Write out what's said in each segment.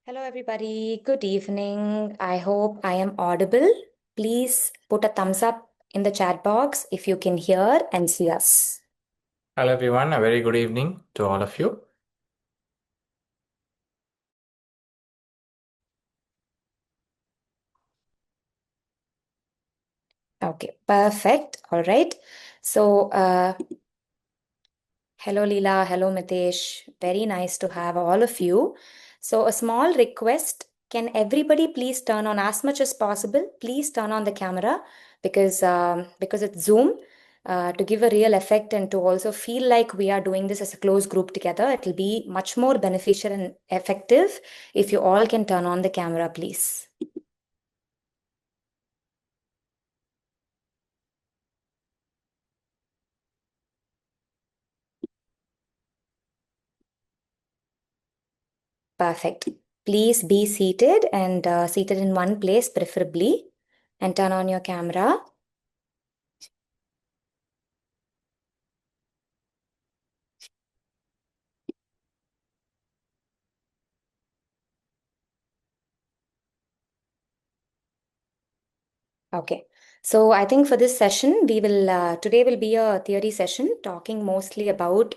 Hello, everybody. Good evening. I hope I am audible. Please put a thumbs up in the chat box if you can hear and see us. Hello everyone, a very good evening to all of you. Okay, perfect. All right. So, hello, Leela. Hello, Mitesh. Very nice to have all of you. So, a small request. Can everybody please turn on as much as possible? Please turn on the camera because it's Zoom. To give a real effect and to also feel like we are doing this as a close group together, it will be much more beneficial and effective if you all can turn on the camera, please. Perfect. Please be seated and seated in one place, preferably, and turn on your camera. Okay. So I think for this session, today will be a theory session talking mostly about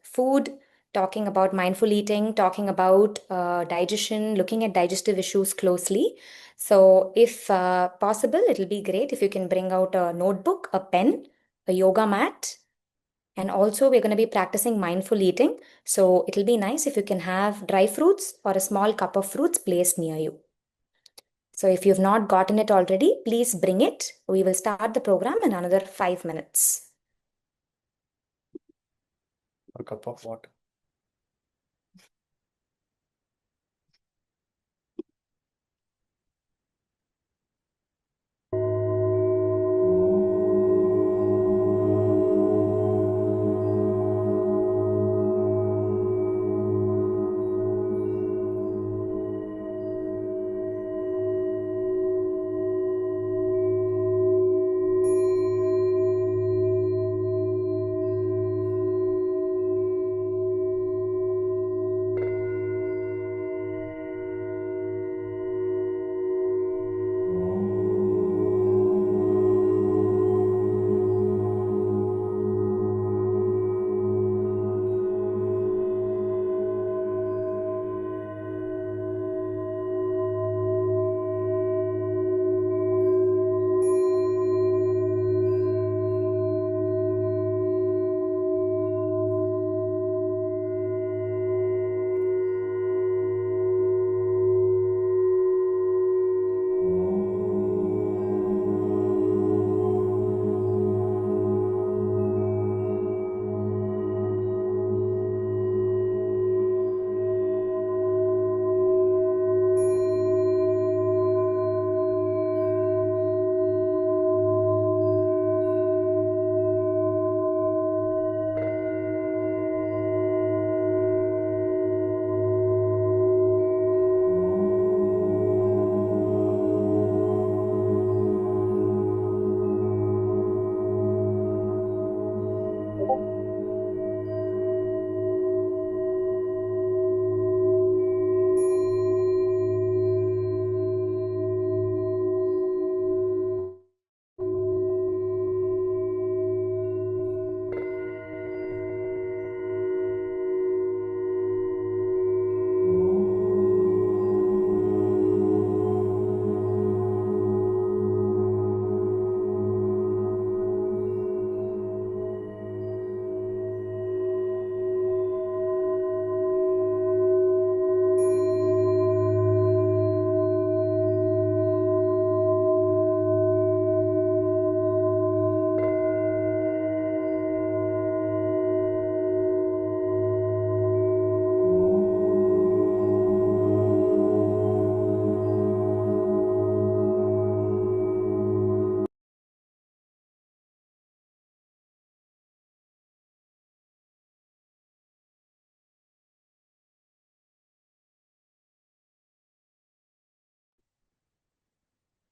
food, talking about mindful eating, talking about digestion, looking at digestive issues closely. So if possible, it'll be great if you can bring out a notebook, a pen, a yoga mat, and also we're going to be practicing mindful eating. So it'll be nice if you can have dry fruits or a small cup of fruits placed near you. So if you've not gotten it already, please bring it. We will start the program in another 5 minutes. A cup of water.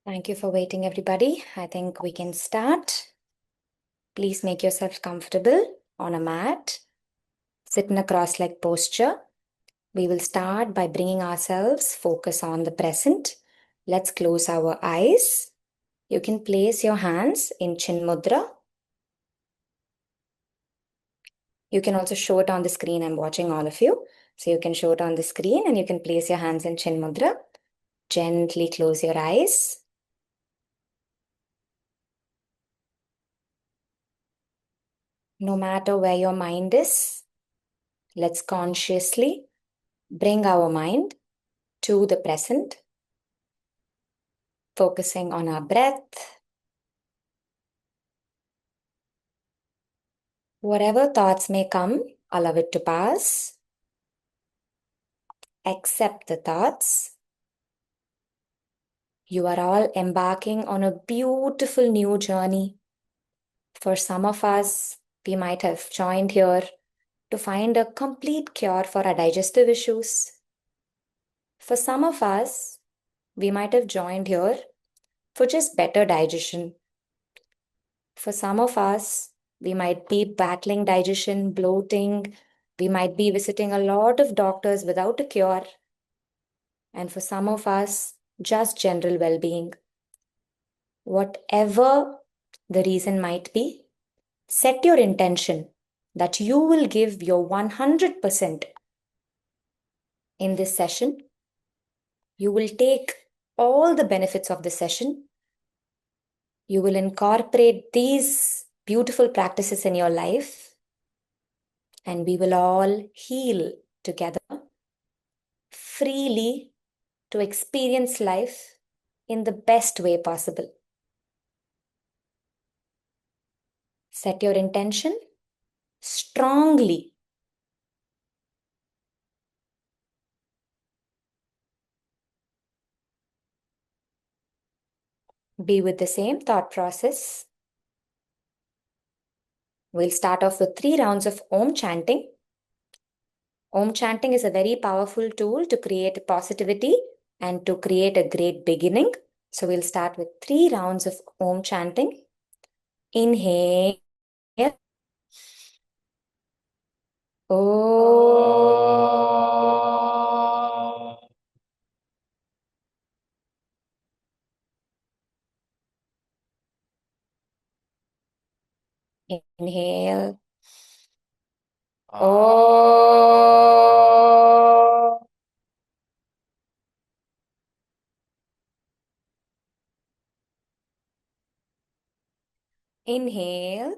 Thank you for waiting, everybody. I think we can start. Please make yourself comfortable on a mat. Sit in a cross-legged posture. We will start by bringing ourselves focus on the present. Let's close our eyes. You can place your hands in Chin Mudra. You can also show it on the screen. I'm watching all of you. So you can show it on the screen and you can place your hands in Chin Mudra. Gently close your eyes. No matter where your mind is, let's consciously bring our mind to the present, focusing on our breath. Whatever thoughts may come, allow it to pass. Accept the thoughts. You are all embarking on a beautiful new journey. For some of us, we might have joined here to find a complete cure for our digestive issues. For some of us, we might have joined here for just better digestion. For some of us, we might be battling digestion, bloating. We might be visiting a lot of doctors without a cure. And for some of us, just general well being. Whatever the reason might be, set your intention that you will give your 100% in this session. You will take all the benefits of the session. You will incorporate these beautiful practices in your life, and we will all heal together freely to experience life in the best way possible. Set your intention strongly. Be with the same thought process. We'll start off with 3 rounds of Om chanting. Om chanting is a very powerful tool to create positivity and to create a great beginning. So we'll start with 3 rounds of Om chanting. Inhale. Om. Inhale. Om. Inhale.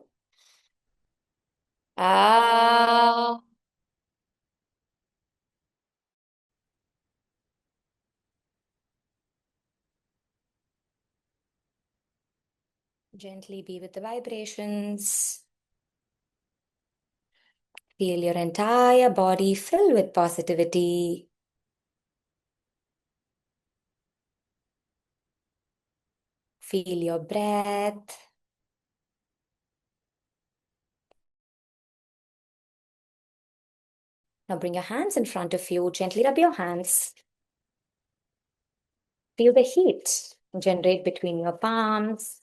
Ah. Gently be with the vibrations. Feel your entire body fill with positivity. Feel your breath. Now bring your hands in front of you. Gently rub your hands. Feel the heat generate between your palms.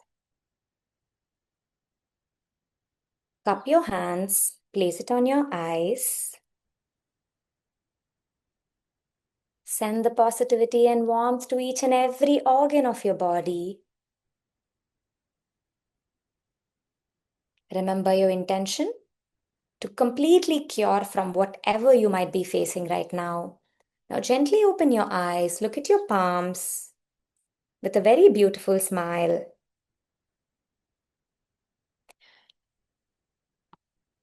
Cup your hands. Place it on your eyes. Send the positivity and warmth to each and every organ of your body. Remember your intention to completely cure from whatever you might be facing right now. Now gently open your eyes. Look at your palms with a very beautiful smile.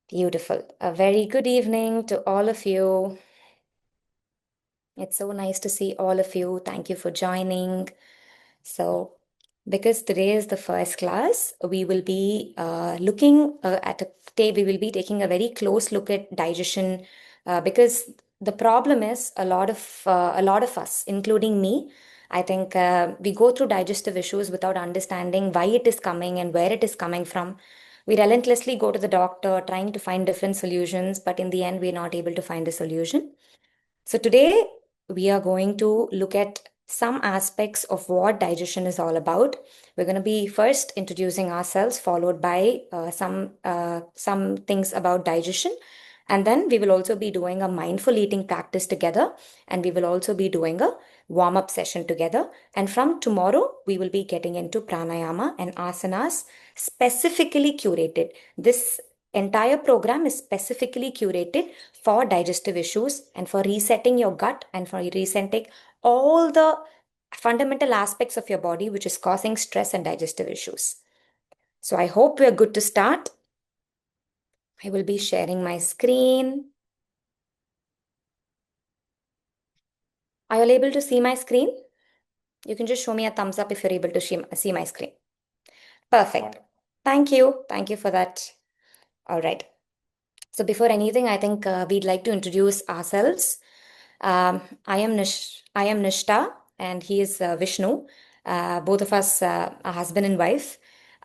Beautiful. A very good evening to all of you. It's so nice to see all of you. Thank you for joining. So, because today is the first class, we will be looking we will be taking a very close look at digestion because the problem is a lot of us, including me. I think we go through digestive issues without understanding why it is coming and where it is coming from. We relentlessly go to the doctor trying to find different solutions, but in the end, we're not able to find a solution. So today we are going to look at some aspects of what digestion is all about. We're going to be first introducing ourselves, followed by some things about digestion, And then we will also be doing a mindful eating practice together, and we will also be doing a warm up session together. And from tomorrow, we will be getting into pranayama and asanas, specifically curated. This entire program is specifically curated for digestive issues and for resetting your gut and for resetting all the fundamental aspects of your body which is causing stress and digestive issues. So I hope we're good to start. I will be sharing my screen. Are you able to see my screen? You can just show me a thumbs up if you're able to see my screen. Perfect. Thank you. Thank you for that. All right. So before anything, I think we'd like to introduce ourselves. I am Nishta, and he is Vishnu. Both of us are husband and wife.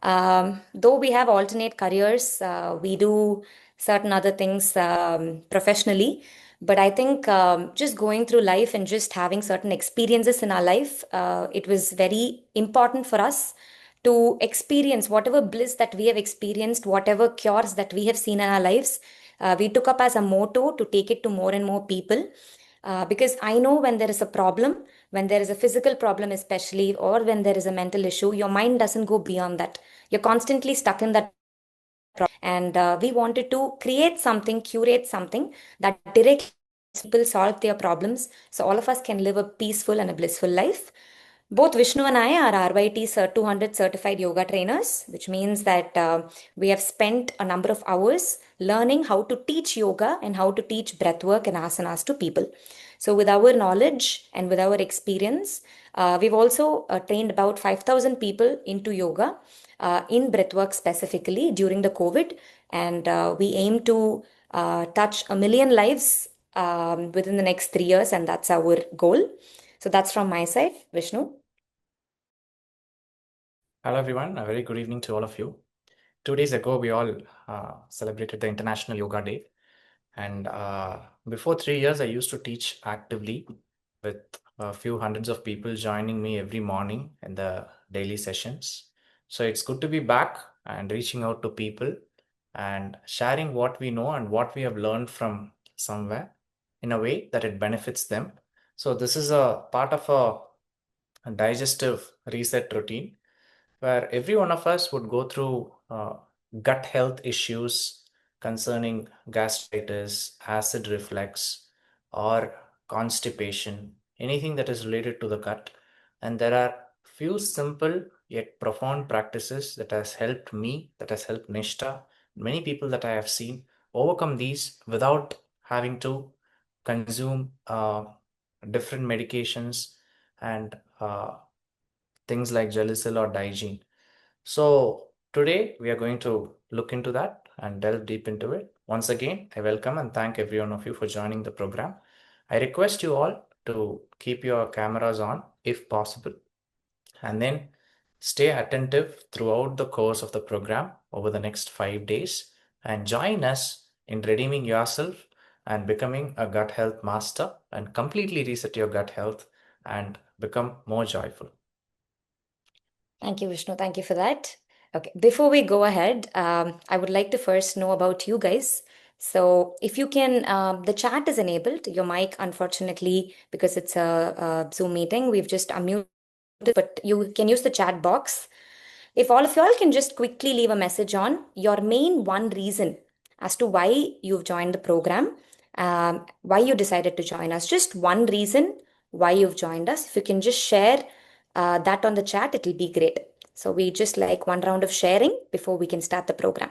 Though we have alternate careers, we do certain other things professionally. But I think just going through life and just having certain experiences in our life, it was very important for us to experience whatever bliss that we have experienced, whatever cures that we have seen in our lives. We took up as a motto to take it to more and more people. Because I know when there is a problem, when there is a physical problem, especially, or when there is a mental issue, your mind doesn't go beyond that. You're constantly stuck in that. And we wanted to create something, curate something that directly helps people solve their problems so all of us can live a peaceful and a blissful life. Both Vishnu and I are RYT 200 certified yoga trainers, which means that we have spent a number of hours learning how to teach yoga and how to teach breathwork and asanas to people. So, with our knowledge and with our experience, we've also trained about 5,000 people into yoga in breathwork specifically during the COVID. And we aim to touch 1 million lives within the next 3 years, and that's our goal. So, that's from my side, Vishnu. Hello, everyone. A very good evening to all of you. 2 days ago, we all celebrated the International Yoga Day. And before 3 years, I used to teach actively with a few hundreds of people joining me every morning in the daily sessions. So it's good to be back and reaching out to people and sharing what we know and what we have learned from somewhere in a way that it benefits them. So this is a part of a digestive reset routine where every one of us would go through gut health issues concerning gastritis, acid reflux, or constipation, anything that is related to the gut. And there are few simple yet profound practices that has helped me, that has helped Nishta, many people that I have seen overcome these without having to consume different medications and things like Gelicil or Digene. So today we are going to look into that and delve deep into it. Once again, I welcome and thank every one of you for joining the program. I request you all to keep your cameras on if possible, and then stay attentive throughout the course of the program over the next 5 days and join us in redeeming yourself and becoming a gut health master and completely reset your gut health and become more joyful. Thank you, Vishnu. Thank you for that. Okay, before we go ahead, I would like to first know about you guys. So, if you can, the chat is enabled. Your mic, unfortunately, because it's a Zoom meeting, we've just unmuted, but you can use the chat box. If all of y'all can just quickly leave a message on your main one reason as to why you've joined the program, why you decided to join us, just one reason why you've joined us. If you can just share that on the chat, it'll be great. So we just like one round of sharing before we can start the program.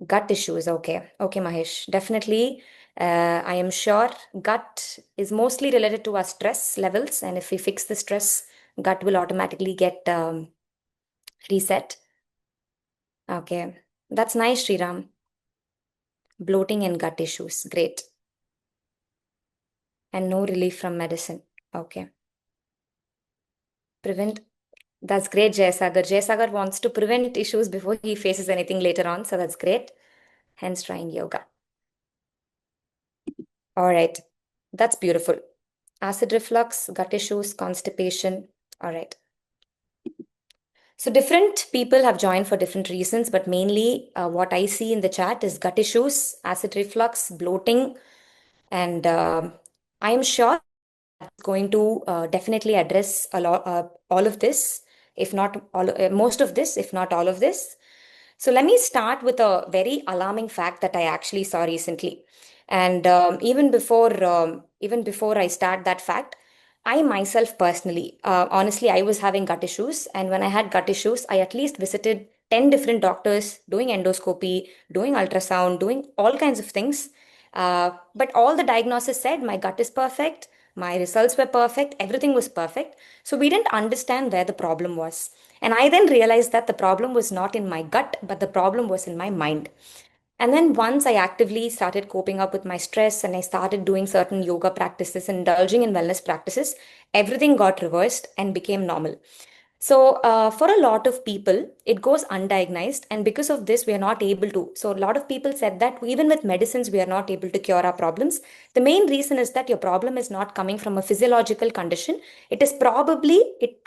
Gut issues. Okay. Okay, Mahesh. Definitely. I am sure gut is mostly related to our stress levels. And if we fix the stress, gut will automatically get reset. Okay. That's nice, Sriram. Bloating and gut issues. Great. And no relief from medicine. Okay. Prevent. That's great, Jayasagar. Jayasagar wants to prevent issues before he faces anything later on. So that's great. Hence trying yoga. All right. That's beautiful. Acid reflux, gut issues, constipation. All right. So different people have joined for different reasons, but mainly what I see in the chat is gut issues, acid reflux, bloating, and I am sure going to definitely address a lot all of this, if not all most of this, if not all of this. So let me start with a very alarming fact that I actually saw recently. And even before I start that fact, I myself personally, honestly, I was having gut issues, and when I had gut issues, I at least visited 10 different doctors, doing endoscopy, doing ultrasound, doing all kinds of things. But all the diagnosis said my gut is perfect, my results were perfect, everything was perfect. So we didn't understand where the problem was. And I then realized that the problem was not in my gut, but the problem was in my mind. And then once I actively started coping up with my stress and I started doing certain yoga practices, indulging in wellness practices, everything got reversed and became normal. So, for a lot of people, it goes undiagnosed, and because of this, we are not able to. So, a lot of people said that even with medicines, we are not able to cure our problems. The main reason is that your problem is not coming from a physiological condition. It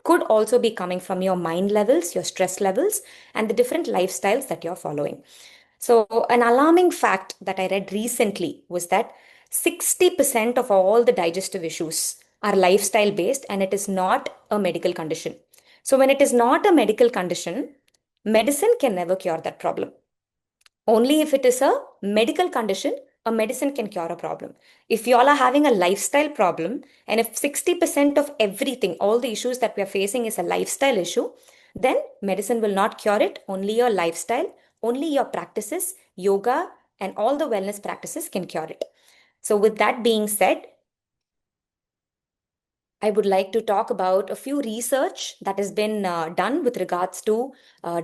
could also be coming from your mind levels, your stress levels, and the different lifestyles that you're following. So, an alarming fact that I read recently was that 60% of all the digestive issues are lifestyle based and it is not a medical condition. So, when it is not a medical condition, medicine can never cure that problem. Only if it is a medical condition, a medicine can cure a problem. If you all are having a lifestyle problem, and if 60% of everything, all the issues that we are facing is a lifestyle issue, then medicine will not cure it. Only your lifestyle, only your practices, yoga, and all the wellness practices can cure it. So, with that being said, I would like to talk about a few research that has been done with regards to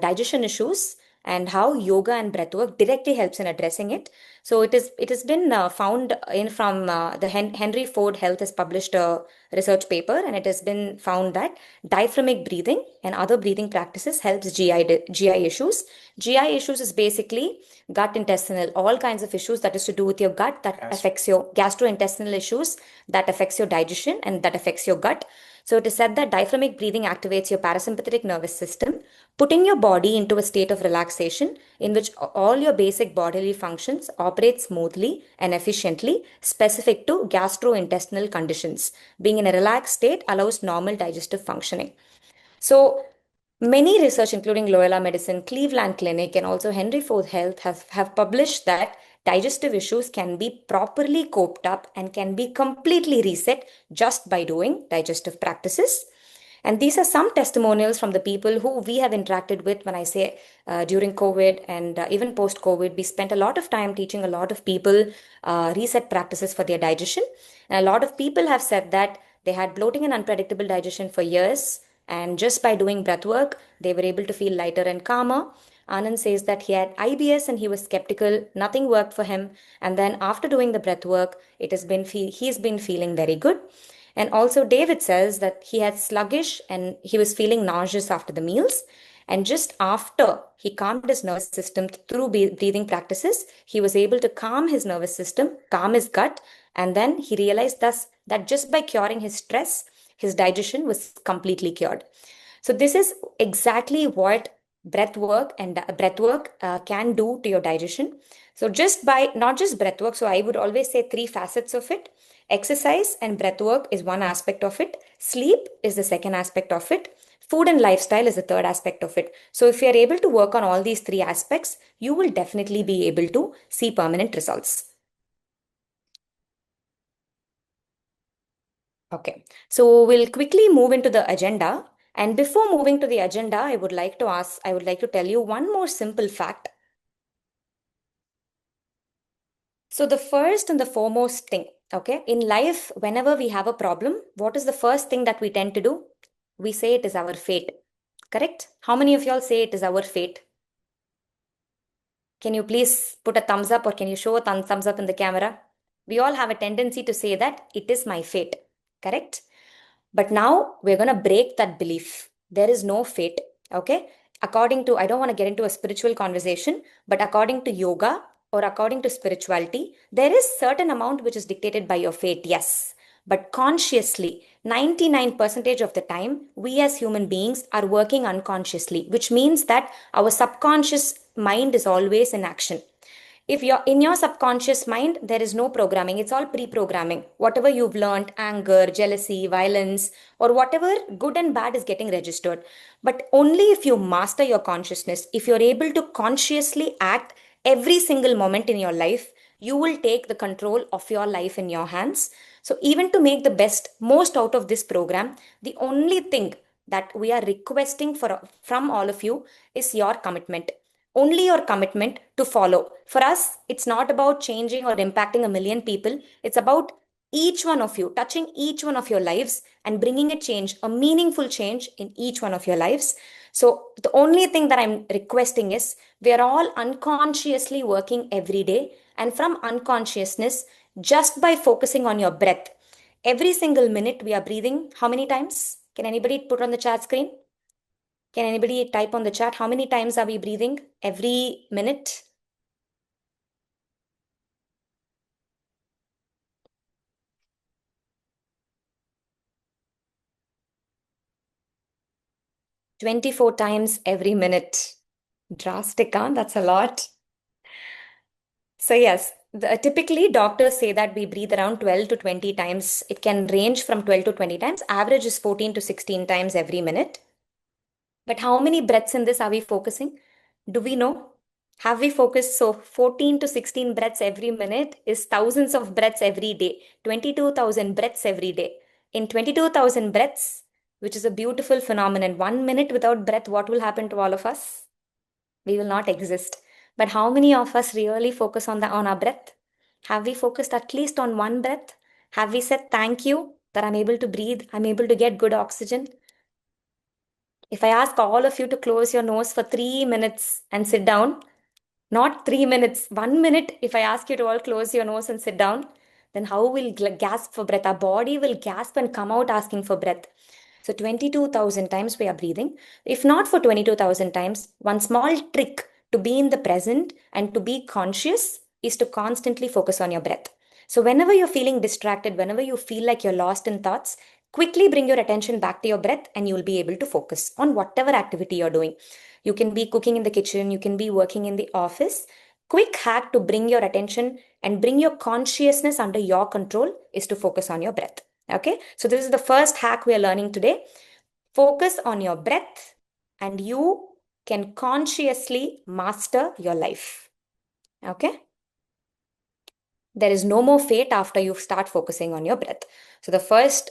digestion issues and how yoga and breathwork directly helps in addressing it. So it has been found in from the Henry Ford Health has published a research paper, and it has been found that diaphragmic breathing and other breathing practices helps GI issues. GI issues is basically gut intestinal, all kinds of issues that is to do with your gut that Yes. affects your gastrointestinal issues, that affects your digestion and that affects your gut. So it is said that diaphragmatic breathing activates your parasympathetic nervous system, putting your body into a state of relaxation in which all your basic bodily functions operate smoothly and efficiently, specific to gastrointestinal conditions. Being in a relaxed state allows normal digestive functioning. So, many research, including Loyola Medicine, Cleveland Clinic, and also Henry Ford Health, have published that digestive issues can be properly coped up and can be completely reset just by doing digestive practices. And these are some testimonials from the people who we have interacted with. When I say during COVID and even post COVID, we spent a lot of time teaching a lot of people reset practices for their digestion. And a lot of people have said that they had bloating and unpredictable digestion for years. And just by doing breath work, they were able to feel lighter and calmer. Anand says that he had IBS and he was skeptical, nothing worked for him. And then after doing the breath work, he's been feeling very good. And also, David says that he had sluggish and he was feeling nauseous after the meals. And just after he calmed his nervous system through breathing practices, he was able to calm his nervous system, calm his gut, and then he realized thus that just by curing his stress, his digestion was completely cured. So this is exactly what breath work can do to your digestion. So just by not just breath work, so I would always say three facets of it. Exercise and breath work is one aspect of it. Sleep is the second aspect of it. Food and lifestyle is the third aspect of it. So if you are able to work on all these three aspects, you will definitely be able to see permanent results. Okay, so we'll quickly move into the agenda. And before moving to the agenda, I would like to tell you one more simple fact. So, the first and the foremost thing, okay, in life, whenever we have a problem, what is the first thing that we tend to do? We say it is our fate, correct? How many of y'all say it is our fate? Can you please put a thumbs up or can you show a thumbs up in the camera? We all have a tendency to say that it is my fate, correct? But now we're going to break that belief. There is no fate. Okay. According to, I don't want to get into a spiritual conversation, but according to yoga or according to spirituality, there is certain amount which is dictated by your fate. Yes. But consciously, 99% of the time, we as human beings are working unconsciously, which means that our subconscious mind is always in action. If you're in your subconscious mind, there is no programming. It's all pre-programming. Whatever you've learned, anger, jealousy, violence, or whatever good and bad is getting registered. But only if you master your consciousness, if you're able to consciously act every single moment in your life, you will take the control of your life in your hands. So even to make the best most out of this program, the only thing that we are requesting from all of you is your commitment. Only your commitment to follow. For us, it's not about changing or impacting a million people. It's about each one of you, touching each one of your lives and bringing a change, a meaningful change in each one of your lives. So, the only thing that I'm requesting is we are all unconsciously working every day. And from unconsciousness, just by focusing on your breath, every single minute we are breathing. How many times? Can anybody put on the chat screen? Can anybody type on the chat? How many times are we breathing every minute? 24 times every minute. Drastic, huh? That's a lot. So, yes, typically doctors say that we breathe around 12 to 20 times. It can range from 12 to 20 times. Average is 14 to 16 times every minute. But how many breaths in this are we focusing? Do we know? Have we focused? So 14 to 16 breaths every minute is thousands of breaths every day, 22,000 breaths every day. In 22,000 breaths, which is a beautiful phenomenon, 1 minute without breath, what will happen to all of us? We will not exist. But how many of us really focus on our breath? Have we focused at least on one breath? Have we said thank you that I'm able to breathe, I'm able to get good oxygen? If I ask all of you to close your nose for 3 minutes and sit down, not 3 minutes, 1 minute, if I ask you to all close your nose and sit down, then how will gasp for breath? Our body will gasp and come out asking for breath. So 22,000 times we are breathing. If not for 22,000 times, one small trick to be in the present and to be conscious is to constantly focus on your breath. So whenever you're feeling distracted, whenever you feel like you're lost in thoughts, quickly bring your attention back to your breath and you'll be able to focus on whatever activity you're doing. You can be cooking in the kitchen, you can be working in the office. Quick hack to bring your attention and bring your consciousness under your control is to focus on your breath. Okay, so this is the first hack we are learning today. Focus on your breath, and you can consciously master your life. Okay, there is no more fate after you start focusing on your breath. So the first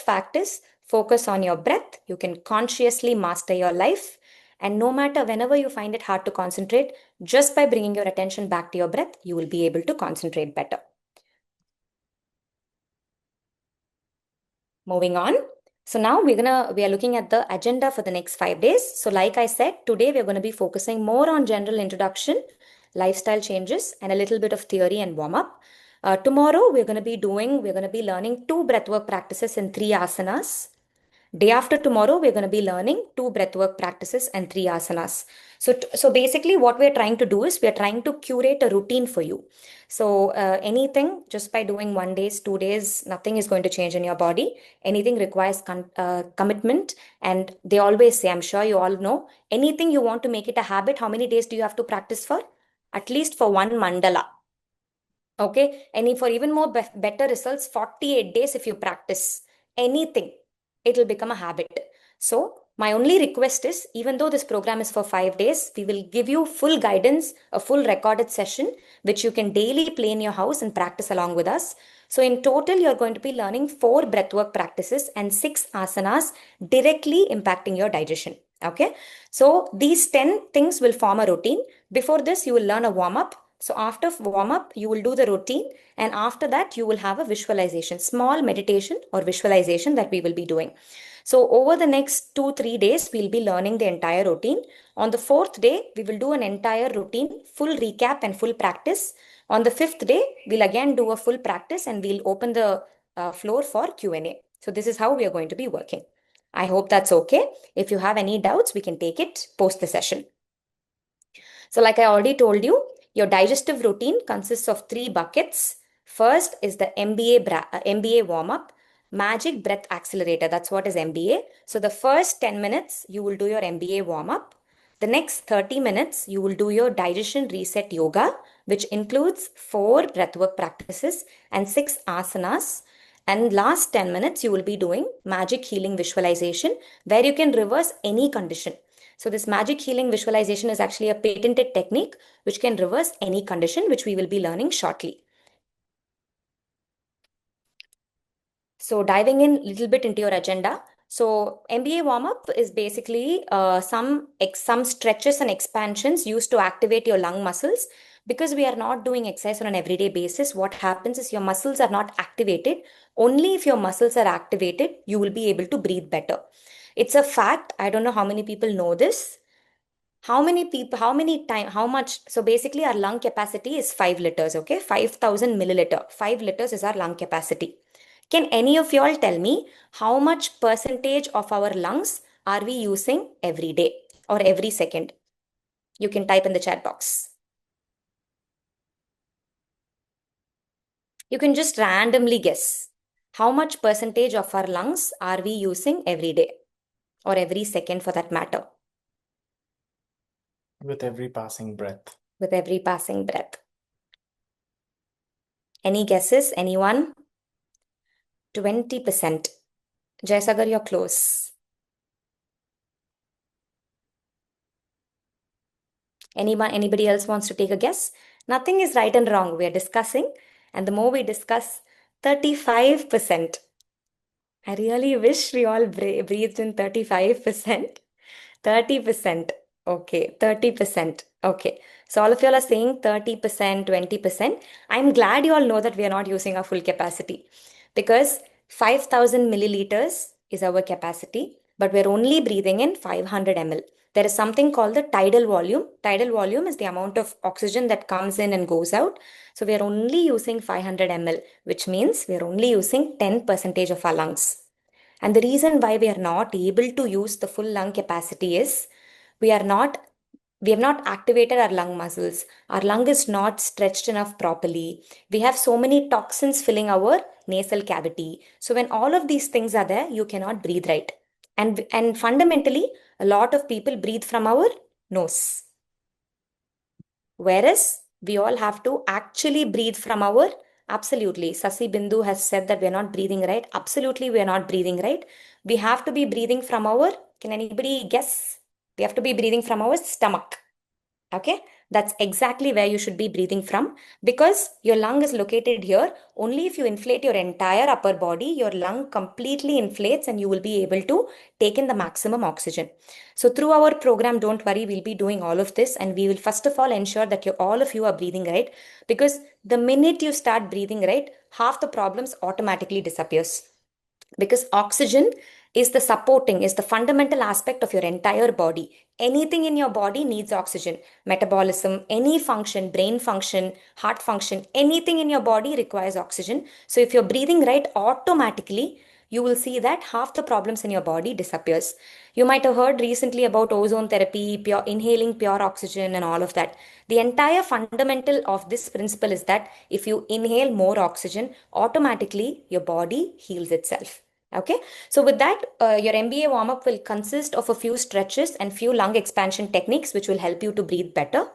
fact is focus on your breath. You can consciously master your life. And no matter whenever you find it hard to concentrate, just by bringing your attention back to your breath, you will be able to concentrate better. Moving on. So now we are looking at the agenda for the next 5 days. So like I said, today we're going to be focusing more on general introduction, lifestyle changes, and a little bit of theory and warm up. Tomorrow we're going to be learning 2 breathwork practices and 3 asanas. Day after tomorrow, we're going to be learning 2 breathwork practices and 3 asanas. So basically, what we're trying to do is we're trying to curate a routine for you. So anything, just by doing 1 day, 2 days, nothing is going to change in your body. Anything requires commitment. And they always say, I'm sure you all know, anything you want to make it a habit, how many days do you have to practice for? At least for one mandala. Okay. And for even more better results, 48 days if you practice anything, it will become a habit. So my only request is, even though this program is for 5 days, we will give you full guidance, a full recorded session, which you can daily play in your house and practice along with us. So in total, you're going to be learning 4 breathwork practices and 6 asanas directly impacting your digestion. Okay. So these 10 things will form a routine. Before this, you will learn a warm up. So after warm up, you will do the routine, and after that, you will have a visualization, small meditation or visualization that we will be doing. So over the next 2-3 days, we'll be learning the entire routine. On the 4th day, we will do an entire routine, full recap and full practice. On the 5th day, we'll again do a full practice and we'll open the floor for Q&A. So this is how we are going to be working. I hope that's okay. If you have any doubts, we can take it post the session. So like I already told you, your digestive routine consists of 3 buckets. First is the MBA warm up, Magic Breath Accelerator. That's what is MBA. So the first 10 minutes, you will do your MBA warm up. The next 30 minutes, you will do your digestion reset yoga, which includes 4 breathwork practices and 6 asanas. And last 10 minutes, you will be doing magic healing visualization, where you can reverse any condition. So this magic healing visualization is actually a patented technique which can reverse any condition, which we will be learning shortly. So diving in a little bit into your agenda. So MBA warm up is basically some stretches and expansions used to activate your lung muscles. Because we are not doing exercise on an everyday basis, what happens is your muscles are not activated. Only if your muscles are activated, you will be able to breathe better. It's a fact. I don't know how many people know this. How much? So basically, our lung capacity is 5 liters, okay? 5,000 milliliter. 5 liters is our lung capacity. Can any of y'all tell me how much percentage of our lungs are we using every day or every second? You can type in the chat box. You can just randomly guess. How much percentage of our lungs are we using every day or every second for that matter? With every passing breath. With every passing breath. Any guesses? Anyone? 20%. Jaisagar, you're close. Anybody else wants to take a guess? Nothing is right and wrong. We are discussing, and the more we discuss, 35%. I really wish we all breathed in 35%. 30%. Okay, 30%. Okay. So all of y'all are saying 30%, 20%. I'm glad you all know that we are not using our full capacity, because 5,000 milliliters is our capacity, but we're only breathing in 500 ml. There is something called the tidal volume. Tidal volume is the amount of oxygen that comes in and goes out. So we are only using 500 ml, which means we are only using 10% of our lungs. And the reason why we are not able to use the full lung capacity is we are not we have not activated our lung muscles. Our lung is not stretched enough properly. We have so many toxins filling our nasal cavity. So when all of these things are there, you cannot breathe right. And fundamentally, a lot of people breathe from our nose. Whereas we all have to actually breathe from our, absolutely. Sasi Bindu has said that we're not breathing right. Absolutely, we're not breathing right. We have to be breathing from our, can anybody guess? We have to be breathing from our stomach. Okay, that's exactly where you should be breathing from, because your lung is located here. Only if you inflate your entire upper body, your lung completely inflates and you will be able to take in the maximum oxygen. So through our program, don't worry, we'll be doing all of this, and we will first of all ensure that all of you are breathing right, because the minute you start breathing right, half the problems automatically disappears, because oxygen is the fundamental aspect of your entire body. Anything in your body needs oxygen. Metabolism, any function, brain function, heart function, anything in your body requires oxygen. So if you're breathing right, automatically you will see that half the problems in your body disappears. You might have heard recently about ozone therapy, pure inhaling pure oxygen and all of that. The entire fundamental of this principle is that if you inhale more oxygen, automatically your body heals itself. Okay, so with that, your MBA warm up will consist of a few stretches and few lung expansion techniques which will help you to breathe better.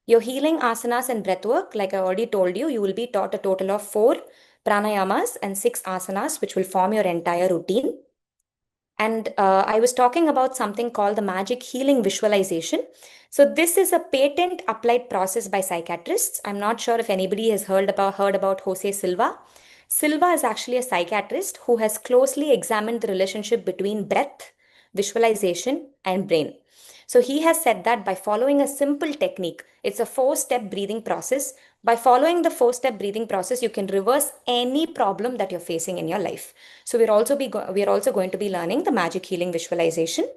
Your healing asanas and breath work, like I already told you, you will be taught a total of 4 pranayamas and 6 asanas, which will form your entire routine. And I was talking about something called the magic healing visualization. So this is a patent applied process by psychiatrists. I'm not sure if anybody has heard about Jose Silva. Silva is actually a psychiatrist who has closely examined the relationship between breath, visualization, and brain. So he has said that by following a simple technique, it's a 4-step breathing process. By following the 4-step breathing process, you can reverse any problem that you're facing in your life. So we're also going to be learning the magic healing visualization.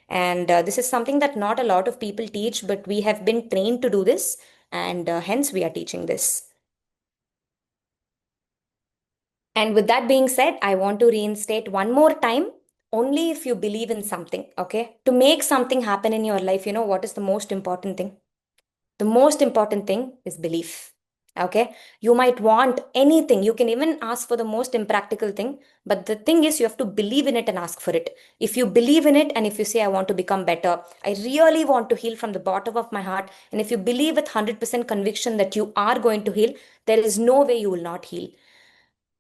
And this is something that not a lot of people teach, but we have been trained to do this, and hence we are teaching this. And with that being said, I want to reinstate one more time, only if you believe in something, okay? To make something happen in your life, you know what is the most important thing? The most important thing is belief. Okay, you might want anything. You can even ask for the most impractical thing, but the thing is, you have to believe in it and ask for it. If you believe in it, and if you say, I want to become better, I really want to heal from the bottom of my heart, and if you believe with 100% conviction that you are going to heal, there is no way you will not heal.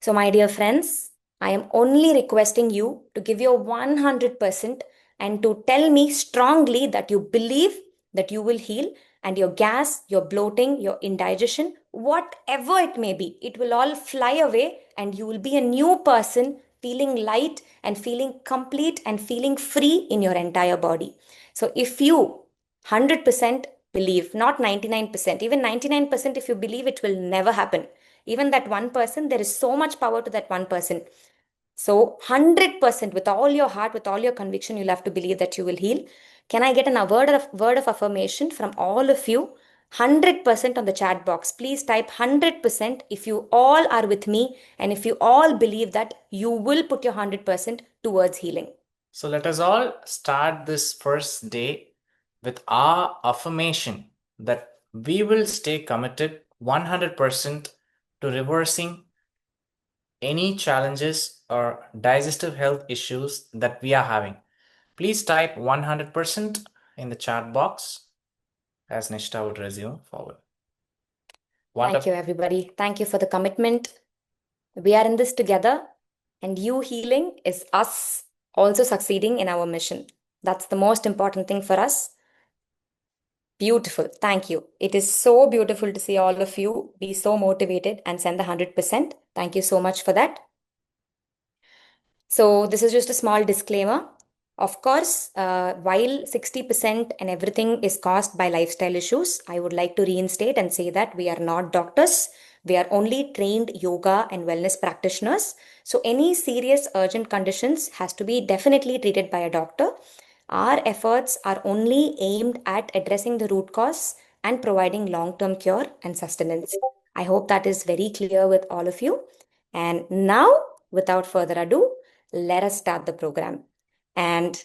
So, my dear friends, I am only requesting you to give your 100% and to tell me strongly that you believe that you will heal, and your gas, your bloating, your indigestion, whatever it may be, it will all fly away and you will be a new person feeling light and feeling complete and feeling free in your entire body. So, if you 100% believe, not 99%, even 99%, if you believe, it will never happen. Even that 1%, there is so much power to that 1%. So 100% with all your heart, with all your conviction, you'll have to believe that you will heal. Can I get a word of affirmation from all of you? 100% on the chat box. Please type 100% if you all are with me and if you all believe that you will put your 100% towards healing. So let us all start this first day with our affirmation that we will stay committed 100% to reversing any challenges or digestive health issues that we are having. Please type 100% in the chat box as Nishta would resume forward. Thank you, everybody. Thank you for the commitment. We are in this together, and you healing is us also succeeding in our mission. That's the most important thing for us. Beautiful. Thank you. It is so beautiful to see all of you be so motivated and send the 100%. Thank you so much for that. So, this is just a small disclaimer. Of course, while 60% and everything is caused by lifestyle issues, I would like to reinstate and say that we are not doctors. We are only trained yoga and wellness practitioners. So, any serious urgent conditions has to be definitely treated by a doctor. Our efforts are only aimed at addressing the root cause and providing long-term cure and sustenance. I hope that is very clear with all of you. And now, without further ado, let us start the program. And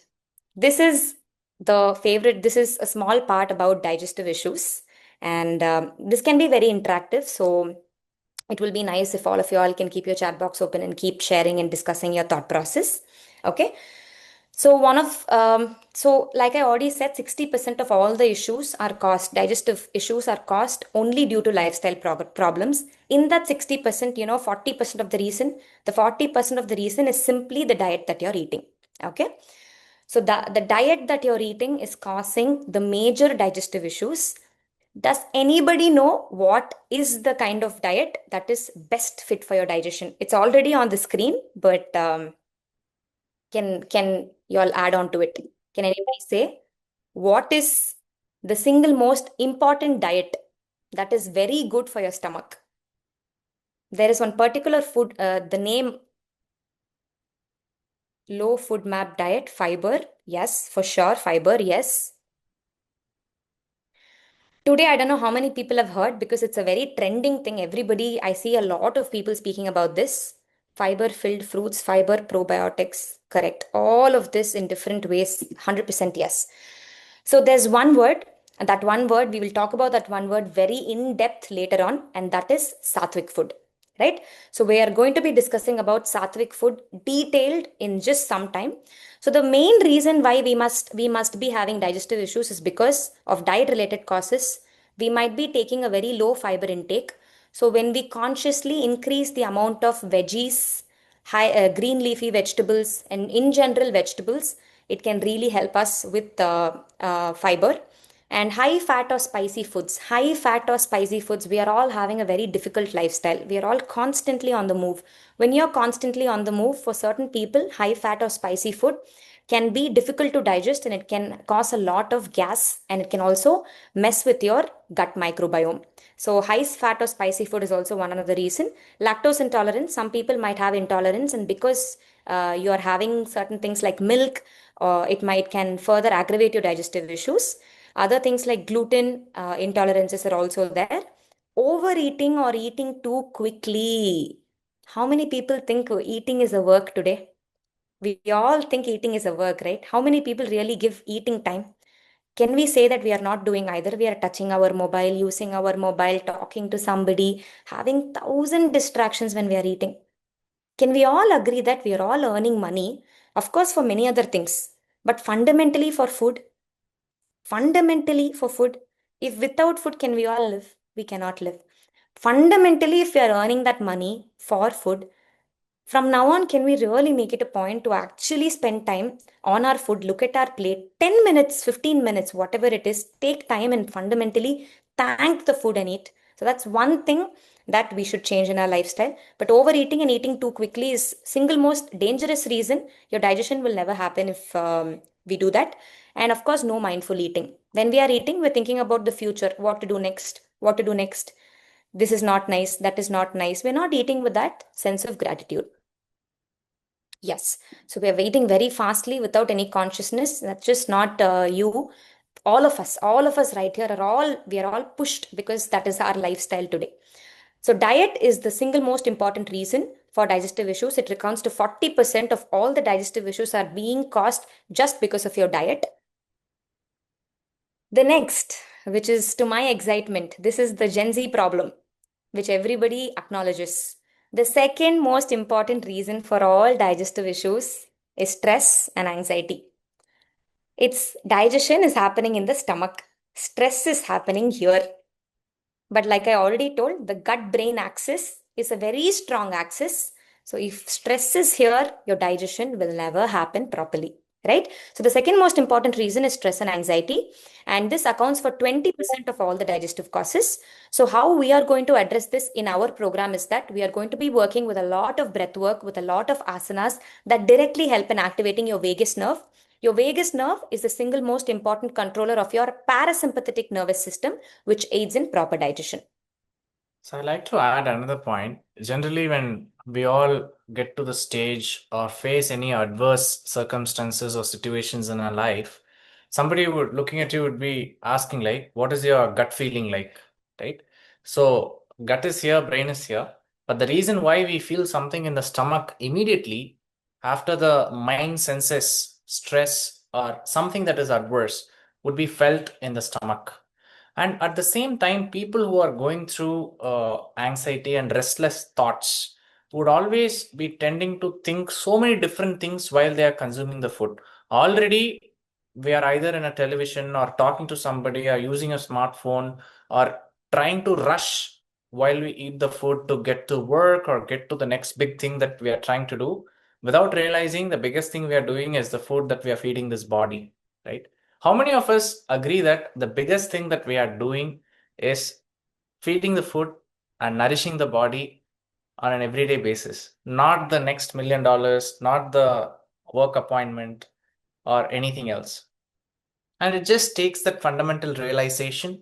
this is this is a small part about digestive issues. And this can be very interactive. So it will be nice if all of you all can keep your chat box open and keep sharing and discussing your thought process. Okay. So like I already said, 60% of all the issues are caused, digestive issues are caused only due to lifestyle problems. In that 60%, 40% of the 40% of the reason is simply the diet that you're eating. Okay. So the diet that you're eating is causing the major digestive issues. Does anybody know what is the kind of diet that is best fit for your digestion? It's already on the screen, but can you all add on to it? Can anybody say what is the single most important diet that is very good for your stomach? There is one particular food, the name low food map diet, fiber. Yes, for sure, fiber. Yes. Today, I don't know how many people have heard because it's a very trending thing. Everybody, I see a lot of people speaking about this. Fiber filled fruits, fiber, probiotics. Correct. All of this in different ways. 100% yes. So there's one word, and that one word, we will talk about that one word very in depth later on, and that is sattvic food. Right? So we are going to be discussing about sattvic food detailed in just some time. So the main reason why we must be having digestive issues is because of diet related causes. We might be taking a very low fiber intake. So when we consciously increase the amount of veggies, green leafy vegetables, and in general vegetables, it can really help us with fiber. And high fat or spicy foods, we are all having a very difficult lifestyle. We are all constantly on the move. When you're constantly on the move, for certain people, high fat or spicy food can be difficult to digest, and it can cause a lot of gas, and it can also mess with your gut microbiome. So high fat or spicy food is also one another reason. Lactose intolerance, some people might have intolerance, and because you are having certain things like milk, it can further aggravate your digestive issues. Other things like gluten intolerances are also there. Overeating or eating too quickly. How many people think eating is a work today? We all think eating is a work, right? How many people really give eating time? Can we say that we are not doing either? We are touching our mobile, using our mobile, talking to somebody, having thousand distractions when we are eating. Can we all agree that we are all earning money? Of course, for many other things, but fundamentally for food, if without food, can we all live? We cannot live. Fundamentally, if we are earning that money for food, from now on, can we really make it a point to actually spend time on our food, look at our plate, 10 minutes, 15 minutes, whatever it is, take time and fundamentally thank the food and eat. So that's one thing that we should change in our lifestyle. But overeating and eating too quickly is single most dangerous reason. Your digestion will never happen if we do that. And of course, no mindful eating. When we are eating, we're thinking about the future, what to do next, what to do next. This is not nice, that is not nice. We're not eating with that sense of gratitude. Yes. So we are waiting very fastly without any consciousness. That's just not you. All of us right here we are all pushed because that is our lifestyle today. So diet is the single most important reason for digestive issues. It accounts to 40% of all the digestive issues are being caused just because of your diet. The next, which is to my excitement, this is the Gen Z problem, which everybody acknowledges. The second most important reason for all digestive issues is stress and anxiety. Its digestion is happening in the stomach. Stress is happening here. But like I already told, the gut brain axis is a very strong axis. So if stress is here, your digestion will never happen properly. Right? So the second most important reason is stress and anxiety. And this accounts for 20% of all the digestive causes. So how we are going to address this in our program is that we are going to be working with a lot of breath work, with a lot of asanas that directly help in activating your vagus nerve. Your vagus nerve is the single most important controller of your parasympathetic nervous system, which aids in proper digestion. So I like to add another point. Generally, when we all get to the stage or face any adverse circumstances or situations in our life, somebody would looking at you would be asking like, "What is your gut feeling like?" Right? So gut is here, brain is here, but the reason why we feel something in the stomach immediately after the mind senses stress or something that is adverse would be felt in the stomach. And at the same time, people who are going through anxiety and restless thoughts would always be tending to think so many different things while they are consuming the food. Already, we are either in a television or talking to somebody or using a smartphone or trying to rush while we eat the food to get to work or get to the next big thing that we are trying to do without realizing the biggest thing we are doing is the food that we are feeding this body, right? How many of us agree that the biggest thing that we are doing is feeding the food and nourishing the body on an everyday basis, not the next $1 million, not the work appointment or anything else? And it just takes that fundamental realization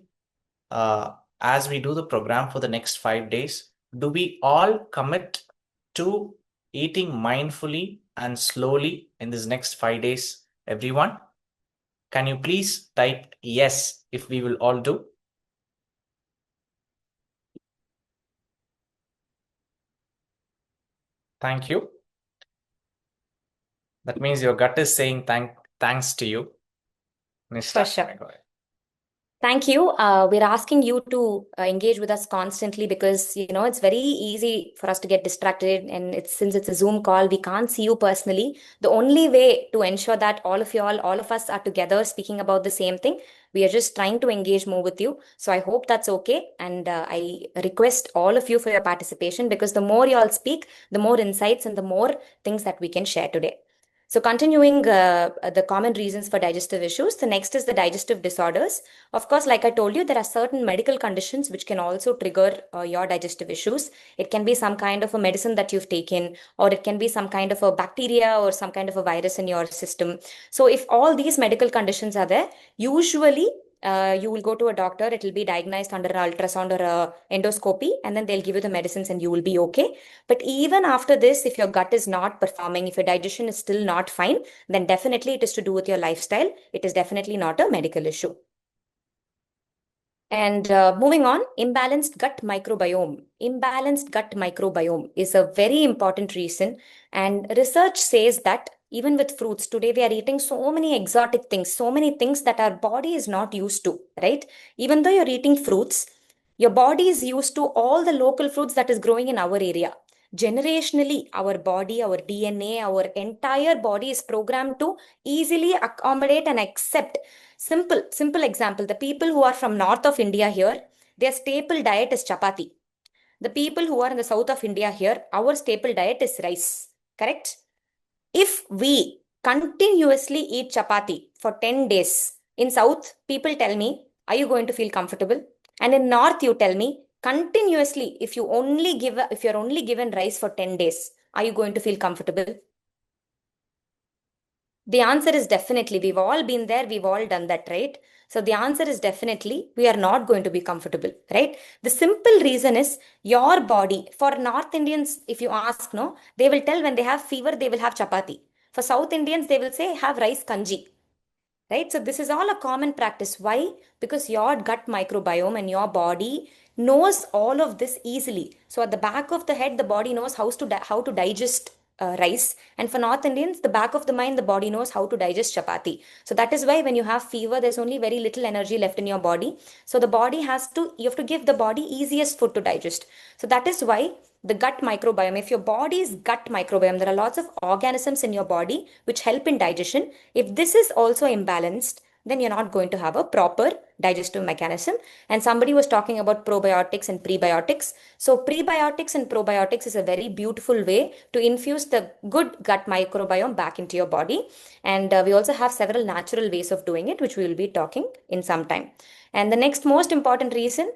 as we do the program for the next 5 days. Do we all commit to eating mindfully and slowly in this next 5 days, everyone? Can you please type yes if we will all do? Thank you. That means your gut is saying thanks to you. For Nishta, sure. go ahead. Thank you. We're asking you to engage with us constantly because it's very easy for us to get distracted, and since it's a Zoom call, we can't see you personally. The only way to ensure that all of us are together speaking about the same thing, we are just trying to engage more with you. So I hope that's okay, and I request all of you for your participation because the more you all speak, the more insights and the more things that we can share today. So continuing the common reasons for digestive issues, the next is the digestive disorders. Of course, like I told you, there are certain medical conditions which can also trigger your digestive issues. It can be some kind of a medicine that you've taken, or it can be some kind of a bacteria or some kind of a virus in your system. So if all these medical conditions are there, usually you will go to a doctor, it will be diagnosed under ultrasound or endoscopy, and then they'll give you the medicines and you will be okay. But even after this, if your gut is not performing, if your digestion is still not fine, then definitely it is to do with your lifestyle. It is definitely not a medical issue. And moving on, imbalanced gut microbiome. Imbalanced gut microbiome is a very important reason. And research says that Even with fruits, today we are eating so many exotic things, so many things that our body is not used to, right? Even though you're eating fruits, your body is used to all the local fruits that is growing in our area. Generationally, our body, our DNA, our entire body is programmed to easily accommodate and accept. Simple example. The people who are from north of India here, their staple diet is chapati. The people who are in the south of India here, our staple diet is rice. Correct? If we continuously eat chapati for 10 days, in south, people tell me, are you going to feel comfortable? And in north, you tell me, continuously, if you're only given rice for 10 days, are you going to feel comfortable? The answer is definitely. We've all been there, we've all done that, right? So the answer is definitely we are not going to be comfortable, right? The simple reason is your body. For North Indians, if you ask, no, they will tell when they have fever, they will have chapati. For South Indians, they will say have rice kanji, right? So this is all a common practice. Why? Because your gut microbiome and your body knows all of this easily. So at the back of the head, the body knows how to digest rice. And for North Indians, the back of the mind, the body knows how to digest chapati. So that is why when you have fever, there's only very little energy left in your body. So the body you have to give the body easiest food to digest. So that is why the gut microbiome, if your body's gut microbiome, there are lots of organisms in your body which help in digestion. If this is also imbalanced, then you're not going to have a proper digestive mechanism. And somebody was talking about probiotics and prebiotics. So prebiotics and probiotics is a very beautiful way to infuse the good gut microbiome back into your body. And we also have several natural ways of doing it, which we will be talking in some time. And the next most important reason,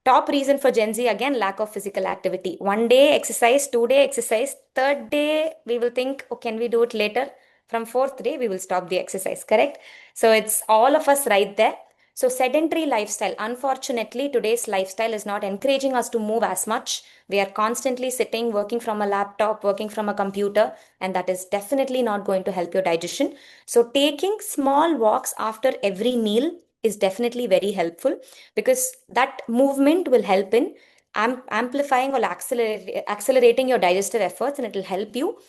top reason for Gen Z, again, lack of physical activity. One day exercise, 2 day exercise, third day we will think, oh, can we do it later? From fourth day, we will stop the exercise, correct? So it's all of us right there. So sedentary lifestyle. Unfortunately, today's lifestyle is not encouraging us to move as much. We are constantly sitting, working from a laptop, working from a computer, and that is definitely not going to help your digestion. So taking small walks after every meal is definitely very helpful, because that movement will help in amplifying or accelerating your digestive efforts, and it will help you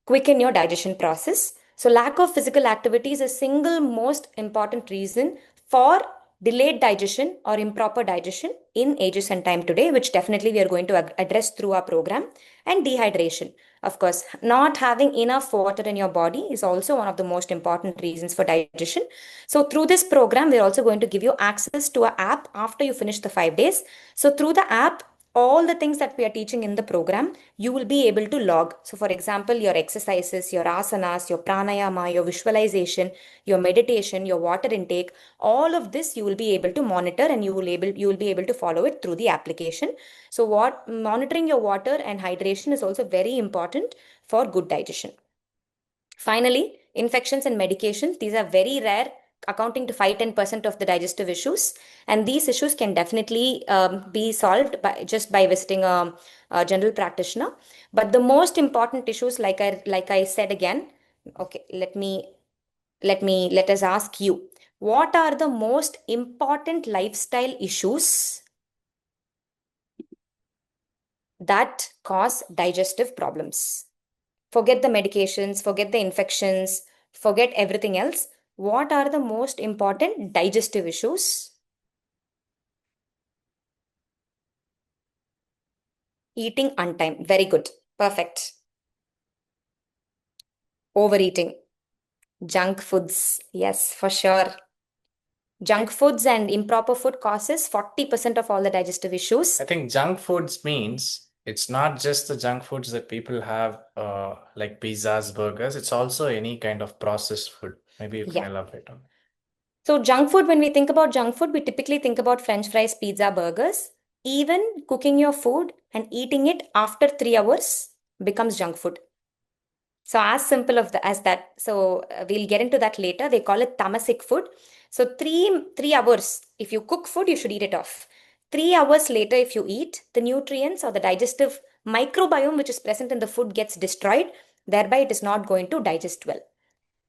quicken your digestion process. So lack of physical activity is a single most important reason for delayed digestion or improper digestion in ages and time today, which definitely we are going to address through our program. And dehydration. Of course, not having enough water in your body is also one of the most important reasons for digestion. So through this program, we're also going to give you access to an app after you finish the 5 days. So through the app, all the things that we are teaching in the program, you will be able to log. So for example, your exercises, your asanas, your pranayama, your visualization, your meditation, your water intake, all of this you will be able to monitor, and you will be able to follow it through the application. So what monitoring your water and hydration is also very important for good digestion. Finally, infections and medications, these are very rare, accounting to 5-10% of the digestive issues. And these issues can definitely be solved by visiting a general practitioner. But the most important issues, like I said again, okay, let us ask you, what are the most important lifestyle issues that cause digestive problems? Forget the medications, forget the infections, forget everything else. What are the most important digestive issues? Eating on time. Very good. Perfect. Overeating. Junk foods. Yes, for sure. Junk foods and improper food causes 40% of all the digestive issues. I think junk foods means it's not just the junk foods that people have, like pizzas, burgers. It's also any kind of processed food. Maybe you can Yeah. elaborate on. So junk food, when we think about junk food, we typically think about French fries, pizza, burgers. Even cooking your food and eating it after 3 hours becomes junk food. So as simple as that. So we'll get into that later. They call it tamasic food. So three hours. If you cook food, you should eat it off. 3 hours later, if you eat, the nutrients or the digestive microbiome which is present in the food gets destroyed. Thereby, it is not going to digest well.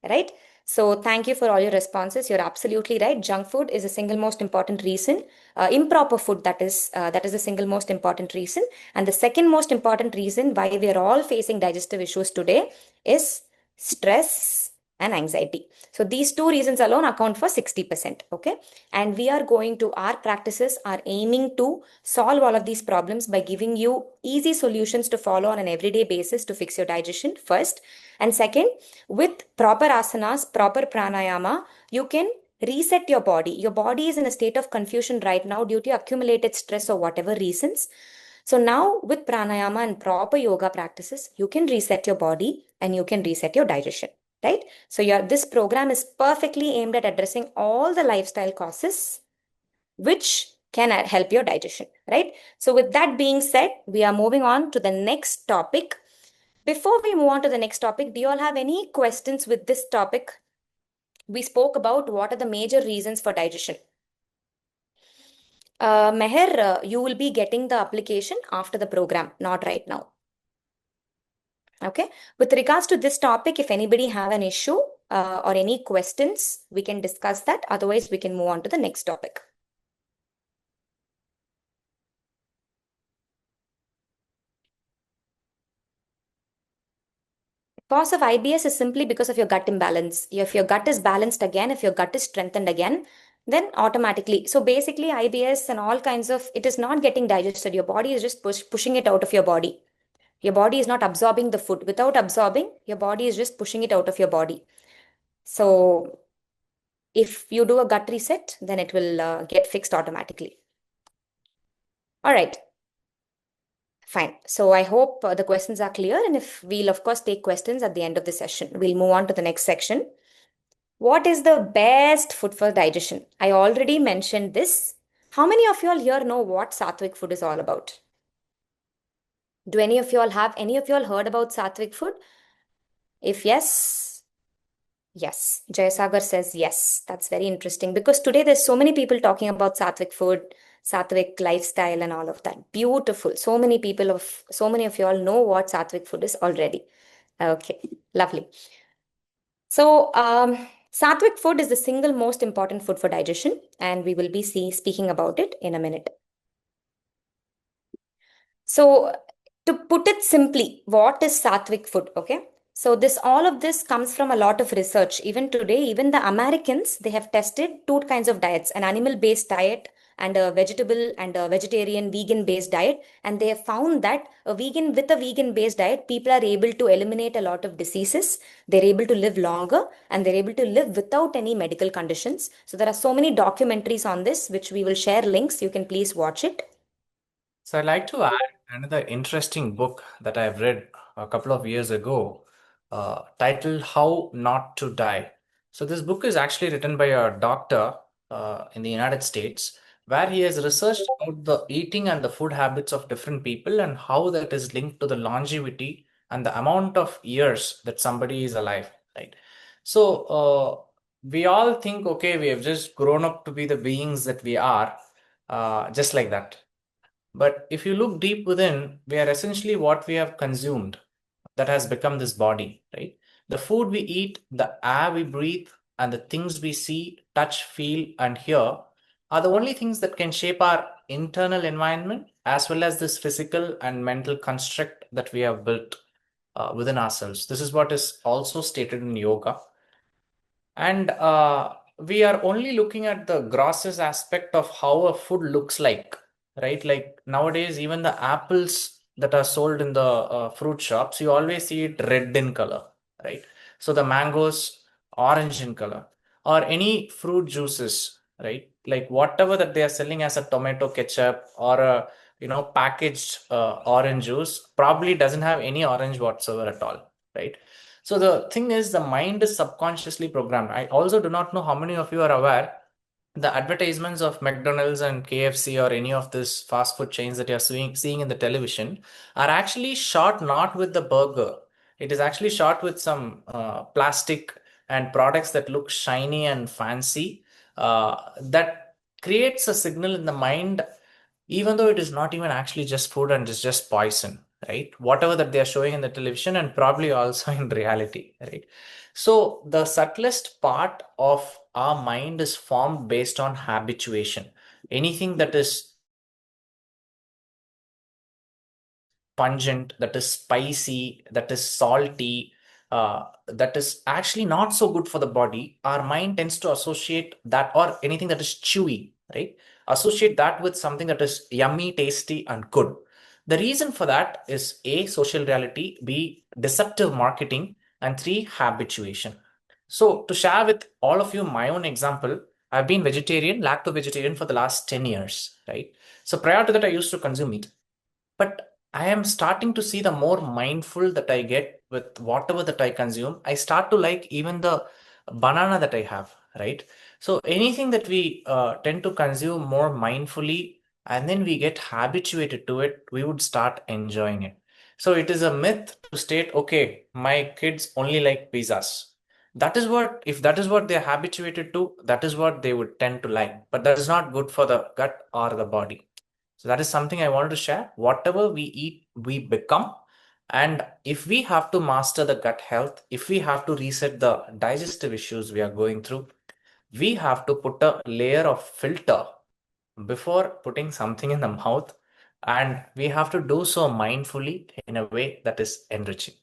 Right? So thank you for all your responses. You're absolutely right. Junk food is the single most important reason. Improper food, that is the single most important reason. And the second most important reason why we are all facing digestive issues today is stress, and anxiety. So these two reasons alone account for 60%. Okay. And we are going to, our practices are aiming to solve all of these problems by giving you easy solutions to follow on an everyday basis to fix your digestion first. And second, with proper asanas, proper pranayama, you can reset your body. Your body is in a state of confusion right now due to accumulated stress or whatever reasons. So now with pranayama and proper yoga practices, you can reset your body and you can reset your digestion, right? So this program is perfectly aimed at addressing all the lifestyle causes which can help your digestion, right? So with that being said, we are moving on to the next topic. Before we move on to the next topic, do you all have any questions with this topic? We spoke about what are the major reasons for digestion. Meher, you will be getting the application after the program, not right now. Okay. With regards to this topic, if anybody have an issue or any questions, we can discuss that. Otherwise, we can move on to the next topic. Cause of IBS is simply because of your gut imbalance. If your gut is balanced again, if your gut is strengthened again, then automatically. So basically, IBS and all kinds of, it is not getting digested. Your body is just pushing it out of your body. Your body is not absorbing the food. Without absorbing, your body is just pushing it out of your body. So if you do a gut reset, then it will get fixed automatically. All right. Fine. So I hope the questions are clear. And if we'll, of course, take questions at the end of the session, we'll move on to the next section. What is the best food for digestion? I already mentioned this. How many of you all here know what Sattvic food is all about? Do any of you all have any of you all heard about Sattvic food? If yes, yes. Jayasagar says yes. That's very interesting because today there's so many people talking about Sattvic food, Sattvic lifestyle, and all of that. Beautiful. So many of you all know what Sattvic food is already. Okay, lovely. So, Sattvic food is the single most important food for digestion, and we will be speaking about it in a minute. So, to put it simply, what is Sattvic food? Okay. So all of this comes from a lot of research. Even today, even the Americans, they have tested two kinds of diets, an animal-based diet and a vegetable and a vegetarian vegan-based diet. And they have found that with a vegan-based diet, people are able to eliminate a lot of diseases. They're able to live longer and they're able to live without any medical conditions. So there are so many documentaries on this, which we will share links. You can please watch it. So I'd like to add another interesting book that I've read a couple of years ago, titled How Not to Die. So this book is actually written by a doctor in the United States, where he has researched about the eating and the food habits of different people and how that is linked to the longevity and the amount of years that somebody is alive, right? So we all think, okay, we have just grown up to be the beings that we are, just like that. But if you look deep within, we are essentially what we have consumed that has become this body, right? The food we eat, the air we breathe, and the things we see, touch, feel, and hear are the only things that can shape our internal environment as well as this physical and mental construct that we have built within ourselves. This is what is also stated in yoga. And we are only looking at the grossest aspect of how a food looks like, right? Like nowadays, even the apples that are sold in the fruit shops, you always see it red in color, right? So the mangoes, orange in color, or any fruit juices, right? Like whatever that they are selling as a tomato ketchup or a packaged orange juice probably doesn't have any orange whatsoever at all, right? So the thing is, the mind is subconsciously programmed. I also do not know how many of you are aware the advertisements of McDonald's and KFC or any of this fast food chains that you're seeing in the television are actually shot not with the burger. It is actually shot with some plastic and products that look shiny and fancy. That creates a signal in the mind, even though it is not even actually just food and it's just poison, right? Whatever that they are showing in the television and probably also in reality, right? So the subtlest part of our mind is formed based on habituation. Anything that is pungent, that is spicy, that is salty, that is actually not so good for the body, our mind tends to associate that, or anything that is chewy, right? Associate that with something that is yummy, tasty, and good. The reason for that is A, social reality, B, deceptive marketing, and three, habituation. So, to share with all of you my own example, I've been vegetarian, lacto vegetarian for the last 10 years, right? So, prior to that, I used to consume meat. But I am starting to see the more mindful that I get with whatever that I consume. I start to like even the banana that I have, right? So anything that we tend to consume more mindfully and then we get habituated to it, we would start enjoying it. So it is a myth to state, okay, my kids only like pizzas. That is what, if that is what they're habituated to, that is what they would tend to like. But that is not good for the gut or the body. So that is something I wanted to share. Whatever we eat, we become. And if we have to master the gut health, if we have to reset the digestive issues we are going through, we have to put a layer of filter before putting something in the mouth. And we have to do so mindfully in a way that is enriching.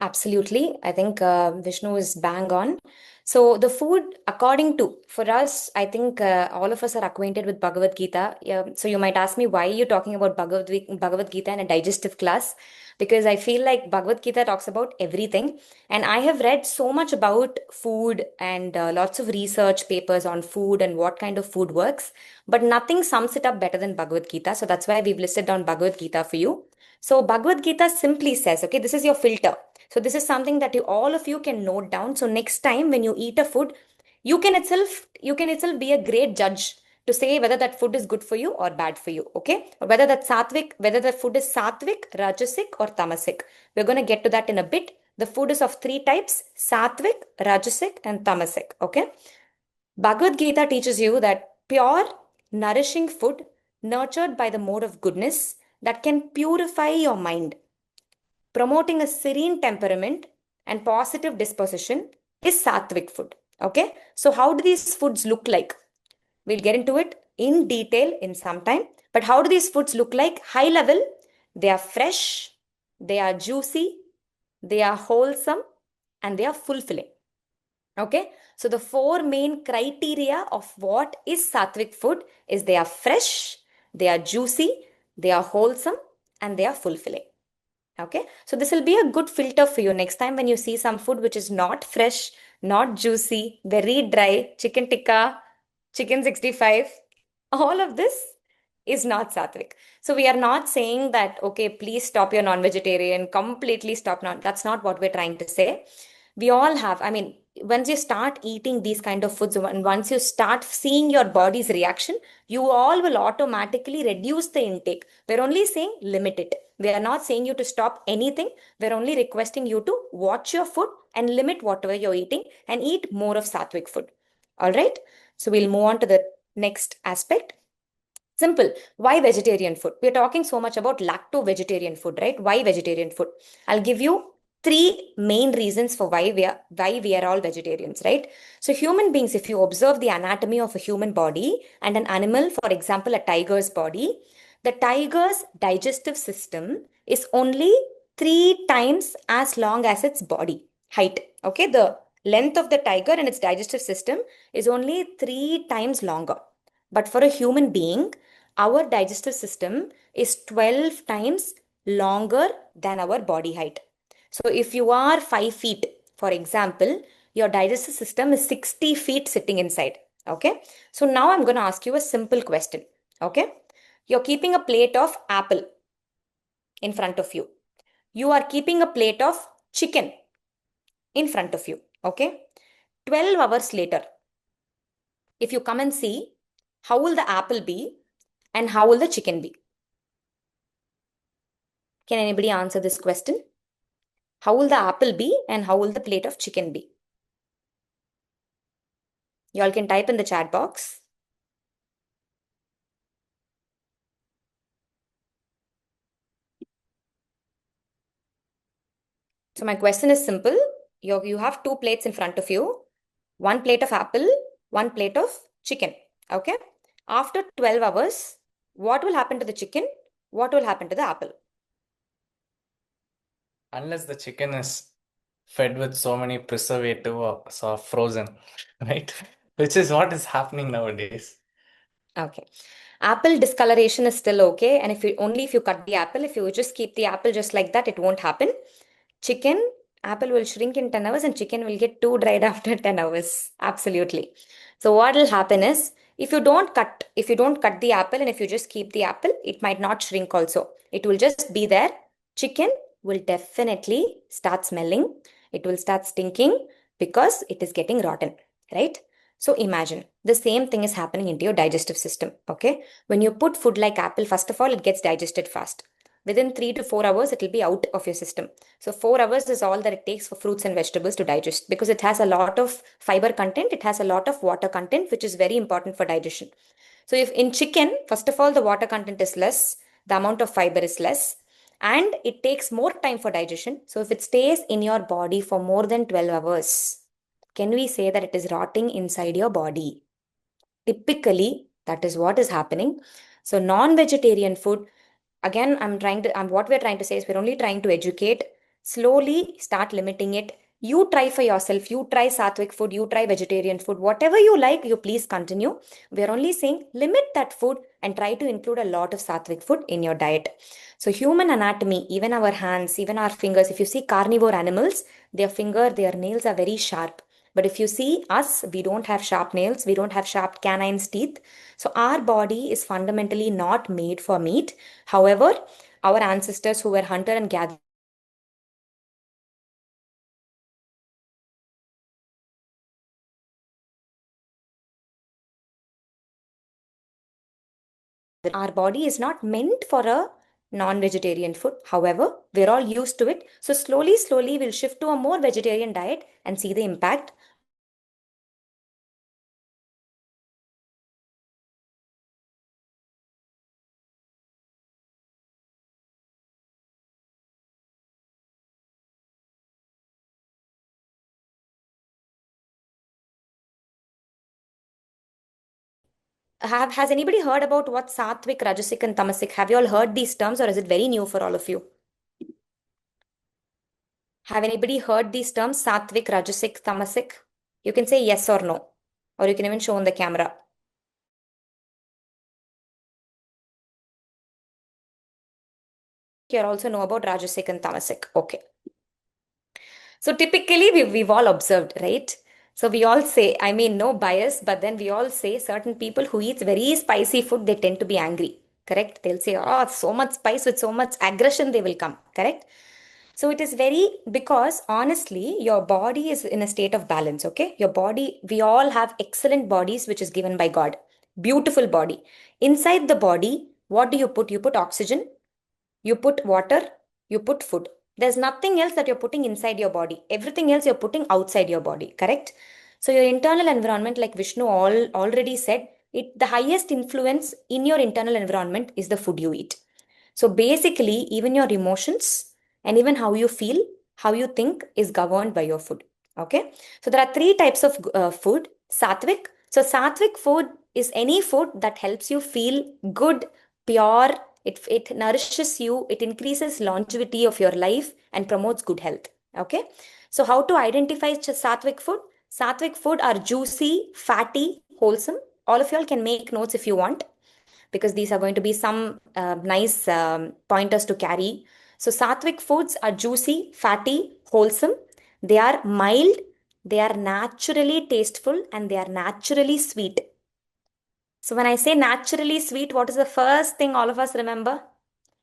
Absolutely. I think Vishnu is bang on. So, the food, according to, for us, I think all of us are acquainted with Bhagavad Gita. Yeah, so, you might ask me, why are you talking about Bhagavad Gita in a digestive class? Because I feel like Bhagavad Gita talks about everything. And I have read so much about food and lots of research papers on food and what kind of food works. But nothing sums it up better than Bhagavad Gita. So, that's why we've listed down Bhagavad Gita for you. So, Bhagavad Gita simply says, okay, this is your filter. So this is something that you all of you can note down. So next time when you eat a food, you can itself be a great judge to say whether that food is good for you or bad for you. Okay, or whether that food is sattvic, rajasic, or tamasic. We're going to get to that in a bit. The food is of three types: sattvic, rajasic, and tamasic. Okay, Bhagavad Gita teaches you that pure, nourishing food nurtured by the mode of goodness that can purify your mind, promoting a serene temperament and positive disposition, is sattvic food. Okay, so how do these foods look like? We'll get into it in detail in some time. But how do these foods look like? High level, they are fresh, they are juicy, they are wholesome, and they are fulfilling. Okay, so the four main criteria of what is sattvic food is: they are fresh, they are juicy, they are wholesome, and they are fulfilling. Okay, so this will be a good filter for you next time when you see some food which is not fresh, not juicy, very dry, chicken tikka, chicken 65, all of this is not sattvic. So we are not saying that, okay, please stop your non-vegetarian, completely stop non. That's not what we're trying to say. We all have, I mean, once you start eating these kind of foods and once you start seeing your body's reaction, you all will automatically reduce the intake. We're only saying limit it. We are not saying you to stop anything. We're only requesting you to watch your food and limit whatever you're eating and eat more of sattvic food. All right. So we'll move on to the next aspect. Simple. Why vegetarian food? We're talking so much about lacto-vegetarian food, right? Why vegetarian food? I'll give you three main reasons for why we are all vegetarians, right? So human beings, if you observe the anatomy of a human body and an animal, for example, a tiger's body, the tiger's digestive system is only three times as long as its body height. Okay, the length of the tiger and its digestive system is only three times longer. But for a human being, our digestive system is 12 times longer than our body height. So if you are 5 feet, for example, your digestive system is 60 feet sitting inside. Okay. So now I'm going to ask you a simple question. Okay. You're keeping a plate of apple in front of you. You are keeping a plate of chicken in front of you. Okay. 12 hours later, if you come and see, how will the apple be and how will the chicken be? Can anybody answer this question? How will the apple be and how will the plate of chicken be? You all can type in the chat box. So my question is simple. You have two plates in front of you. One plate of apple, one plate of chicken. Okay. After 12 hours, what will happen to the chicken? What will happen to the apple? Unless the chicken is fed with so many preservative or so frozen, right? Which is what is happening nowadays. Okay. Apple discoloration is still okay. And if you cut the apple, if you just keep the apple just like that, it won't happen. Chicken, apple will shrink in 10 hours and chicken will get too dried after 10 hours. Absolutely. So what will happen is if you don't cut the apple and if you just keep the apple, it might not shrink also. It will just be there. Chicken will definitely start smelling. It will start stinking because it is getting rotten, right? So imagine the same thing is happening into your digestive system. Okay. When you put food like apple, first of all, it gets digested fast. Within 3 to 4 hours, it will be out of your system. So 4 hours is all that it takes for fruits and vegetables to digest because it has a lot of fiber content. It has a lot of water content, which is very important for digestion. So if in chicken, first of all, the water content is less, the amount of fiber is less, and it takes more time for digestion. So if it stays in your body for more than 12 hours, can we say that it is rotting inside your body? Typically, that is what is happening. So non-vegetarian food, again, what we're trying to say is we're only trying to educate. Slowly start limiting it. You try for yourself. You try sattvic food. You try vegetarian food. Whatever you like, you please continue. We're only saying limit that food and try to include a lot of sattvic food in your diet. So human anatomy, even our hands, even our fingers, if you see carnivore animals, their nails are very sharp. But if you see us, we don't have sharp nails, we don't have sharp canines teeth. So our body is fundamentally not made for meat. However, our ancestors who were hunter and gatherer, our body is not meant for a non-vegetarian food. However, we're all used to it. So slowly, we'll shift to a more vegetarian diet and see the impact. Has anybody heard about what sattvic, rajasic, and tamasic? Have you all heard these terms, or is it very new for all of you? Have anybody heard these terms, sattvic, rajasic, tamasic? You can say yes or no, or you can even show on the camera. You also know about rajasic and tamasic. Okay. So typically we've all observed, right? So we all say, I mean, no bias, but then we all say certain people who eat very spicy food, they tend to be angry. Correct? They'll say, oh, so much spice with so much aggression, they will come. Correct? So it is very because honestly, your body is in a state of balance. Okay. Your body, we all have excellent bodies, which is given by God. Beautiful body. Inside the body, what do you put? You put oxygen, you put water, you put food. There's nothing else that you're putting inside your body. Everything else you're putting outside your body, correct? So your internal environment, like Vishnu already said, the highest influence in your internal environment is the food you eat. So basically, even your emotions and even how you feel, how you think is governed by your food. Okay. So there are three types of food. Sattvic. So sattvic food is any food that helps you feel good, pure. It nourishes you. It increases longevity of your life and promotes good health. Okay. So how to identify sattvic food? Sattvic food are juicy, fatty, wholesome. All of y'all can make notes if you want because these are going to be some nice pointers to carry. So, sattvic foods are juicy, fatty, wholesome. They are mild, they are naturally tasteful, and they are naturally sweet. So, when I say naturally sweet, what is the first thing all of us remember?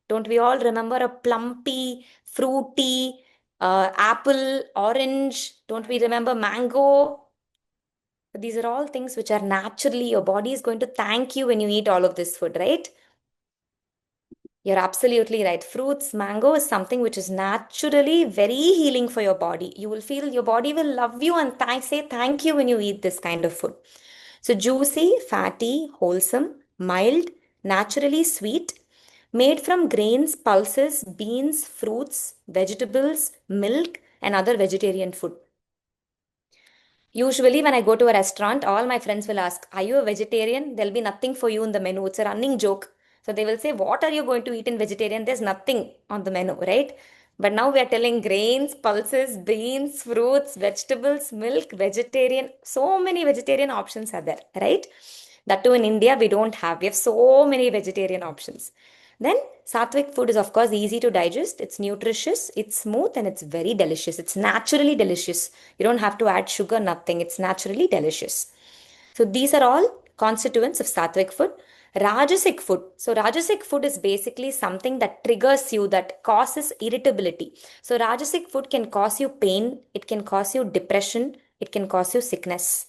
Don't we all remember a plumpy, fruity apple, orange? Don't we remember mango? These are all things which are naturally, your body is going to thank you when you eat all of this food, right? You're absolutely right. Fruits, mango is something which is naturally very healing for your body. You will feel your body will love you and say thank you when you eat this kind of food. So, juicy, fatty, wholesome, mild, naturally sweet, made from grains, pulses, beans, fruits, vegetables, milk, and other vegetarian food. Usually, when I go to a restaurant, all my friends will ask, are you a vegetarian? There'll be nothing for you in the menu. It's a running joke. So they will say, what are you going to eat in vegetarian? There's nothing on the menu, right? But now we are telling grains, pulses, beans, fruits, vegetables, milk, vegetarian. So many vegetarian options are there, right? That too in India, we don't have. We have so many vegetarian options. Then sattvic food is of course easy to digest. It's nutritious, it's smooth, and it's very delicious. It's naturally delicious. You don't have to add sugar, nothing. It's naturally delicious. So these are all constituents of sattvic food. Rajasic food. So rajasic food is basically something that triggers you, that causes irritability. So rajasic food can cause you pain, it can cause you depression, it can cause you sickness.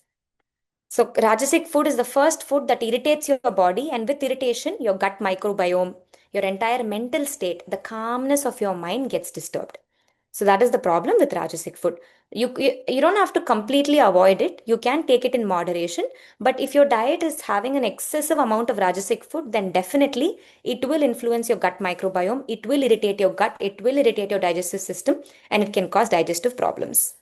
So rajasic food is the first food that irritates your body, and with irritation, your gut microbiome, your entire mental state, the calmness of your mind gets disturbed. So that is the problem with Rajasic food. You don't have to completely avoid it. You can take it in moderation. But if your diet is having an excessive amount of Rajasic food, then definitely it will influence your gut microbiome. It will irritate your gut. It will irritate your digestive system, and it can cause digestive problems.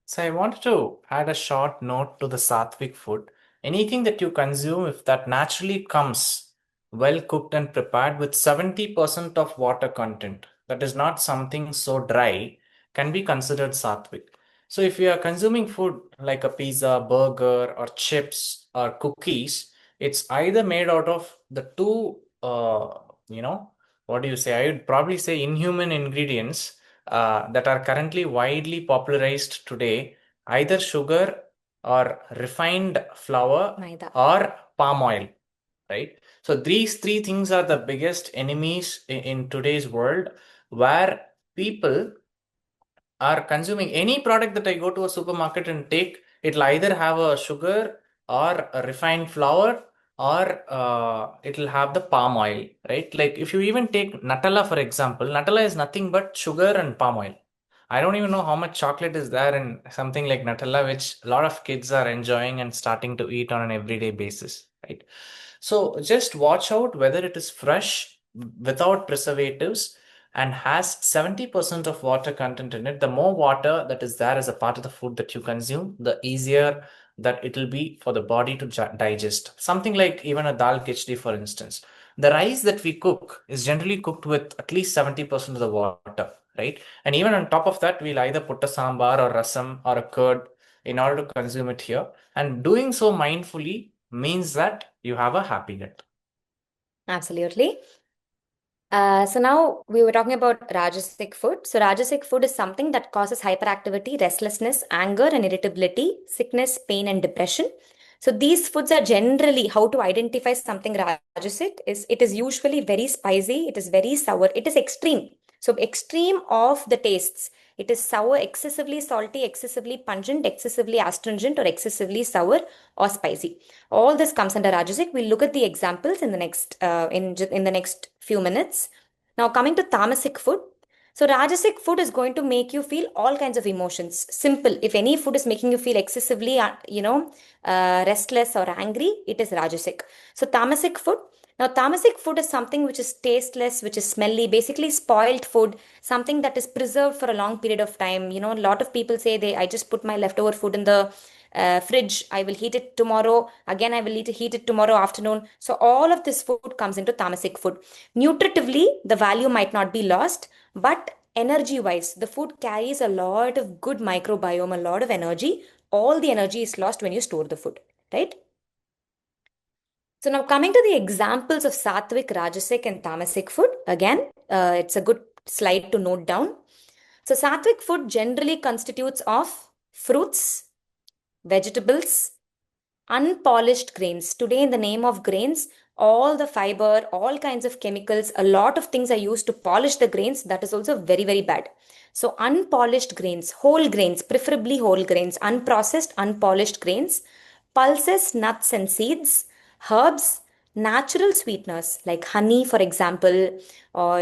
So I wanted to add a short note to the sattvic food. Anything that you consume, if that naturally comes well cooked and prepared with 70% of water content, that is not something so dry, can be considered sattvic. So if you are consuming food like a pizza, burger, or chips or cookies, it's either made out of the two, you know, what do you say? I would probably say inhuman ingredients that are currently widely popularized today, either sugar or refined flour Maida. or palm oil, right? So these three things are the biggest enemies in today's world, where people are consuming any product that I go to a supermarket and take, it'll either have a sugar or a refined flour, or it'll have the palm oil, right? Like if you even take Nutella, for example, Nutella is nothing but sugar and palm oil. I don't even know how much chocolate is there in something like Nutella, which a lot of kids are enjoying and starting to eat on an everyday basis, right? So just watch out whether it is fresh, without preservatives, and has 70% of water content in it. The more water that is there as a part of the food that you consume, the easier that it will be for the body to digest. Something like even a dal khichdi, for instance. The rice that we cook is generally cooked with at least 70% of the water, right? And even on top of that, we'll either put a sambar or rasam or a curd in order to consume it here. And doing so mindfully means that you have a happy gut. Absolutely. So now we were talking about Rajasic food. So Rajasic food is something that causes hyperactivity, restlessness, anger and irritability, sickness, pain and depression. So these foods are generally, how to identify something Rajasic is, it is usually very spicy, it is very sour, it is extreme. So extreme of the tastes. It is sour, excessively salty, excessively pungent, excessively astringent, or excessively sour or spicy. All this comes under Rajasic. We'll look at the examples in the next in the next few minutes. Now coming to Tamasic food. So Rajasic food is going to make you feel all kinds of emotions. Simple. If any food is making you feel excessively, restless or angry, it is Rajasic. So Tamasic food. Now Tamasic food is something which is tasteless, which is smelly, basically spoiled food, something that is preserved for a long period of time. A lot of people say I just put my leftover food in the fridge. I will heat it tomorrow. Again, I will heat it tomorrow afternoon. So all of this food comes into tamasic food. Nutritively, the value might not be lost, but energy wise, the food carries a lot of good microbiome, a lot of energy. All the energy is lost when you store the food, right? So now coming to the examples of sattvic, rajasic, and tamasic food. Again, it's a good slide to note down. So sattvic food generally constitutes of fruits, vegetables, unpolished grains. Today, in the name of grains, all the fiber, all kinds of chemicals, a lot of things are used to polish the grains. That is also very, very bad. So, unpolished grains, whole grains, preferably whole grains, unprocessed, unpolished grains, pulses, nuts, and seeds, herbs, natural sweeteners like honey, for example, or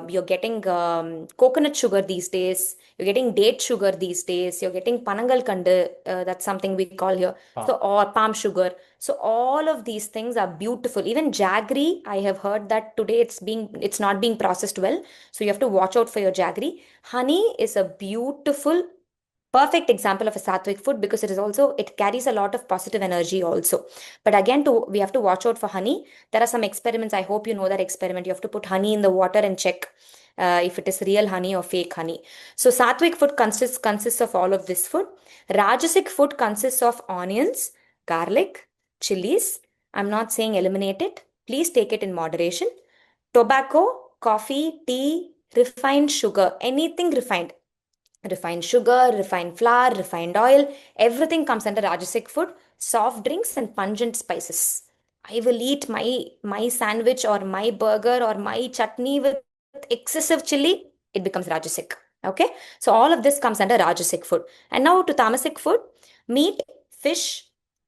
you're getting coconut sugar these days, you're getting date sugar these days, you're getting panangal kandu, that's something we call here, so, or palm sugar. So all of these things are beautiful. Even jaggery, I have heard that today it's not being processed well. So you have to watch out for your jaggery. Honey is a beautiful, perfect example of a sattvic food because it carries a lot of positive energy also. But again, we have to watch out for honey. There are some experiments. I hope you know that experiment. You have to put honey in the water and check. if it is real honey or fake honey. So sattvic food consists of all of this food. Rajasic food consists of onions, garlic, chilies. I'm not saying eliminate it. Please take it in moderation. Tobacco, coffee, tea, refined sugar, anything refined. Refined sugar, refined flour, refined oil, everything comes under Rajasic food. Soft drinks and pungent spices. I will eat my sandwich or my burger or my chutney with excessive chili. It becomes Rajasic. Okay, so all of this comes under Rajasic food. And now to Tamasic food: meat, fish,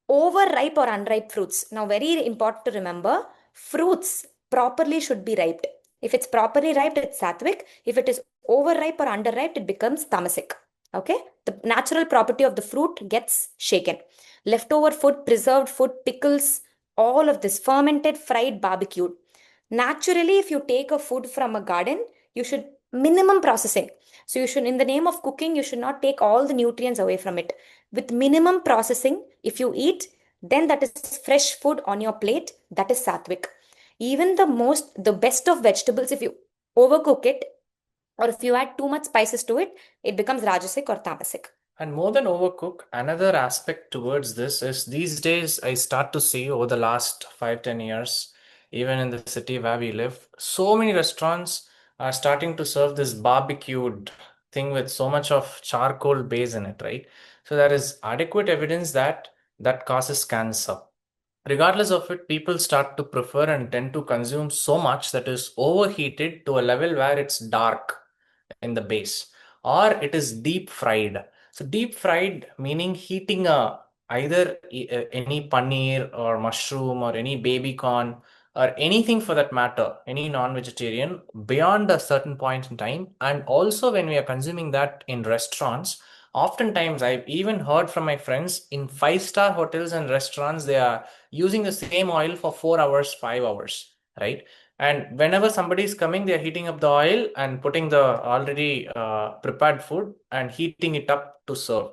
overripe or unripe fruits. Now, very important to remember: fruits properly should be ripe. If it's properly ripe, it's sattvic. If it is overripe or underripe, it becomes tamasic. Okay? The natural property of the fruit gets shaken. Leftover food, preserved food, pickles, all of this, fermented, fried, barbecued. Naturally, if you take a food from a garden, you should minimum processing. So you should, in the name of cooking, you should not take all the nutrients away from it. With minimum processing, if you eat, then that is fresh food on your plate. That is sattvic. Even the best of vegetables, if you overcook it, or if you add too much spices to it, it becomes rajasic or tamasic. And more than overcook, another aspect towards this is these days I start to see over the last 5, 10 years, even in the city where we live, so many restaurants are starting to serve this barbecued thing with so much of charcoal base in it, right? So there is adequate evidence that that causes cancer. Regardless of it, people start to prefer and tend to consume so much that is overheated to a level where it's dark in the base, or it is deep fried. So deep fried meaning heating either any paneer or mushroom or any baby corn or anything for that matter, any non-vegetarian beyond a certain point in time. And also when we are consuming that in restaurants, oftentimes I've even heard from my friends in five-star hotels and restaurants, they are using the same oil for 4 hours, 5 hours, right? And whenever somebody is coming, they're heating up the oil and putting the already prepared food and heating it up to serve.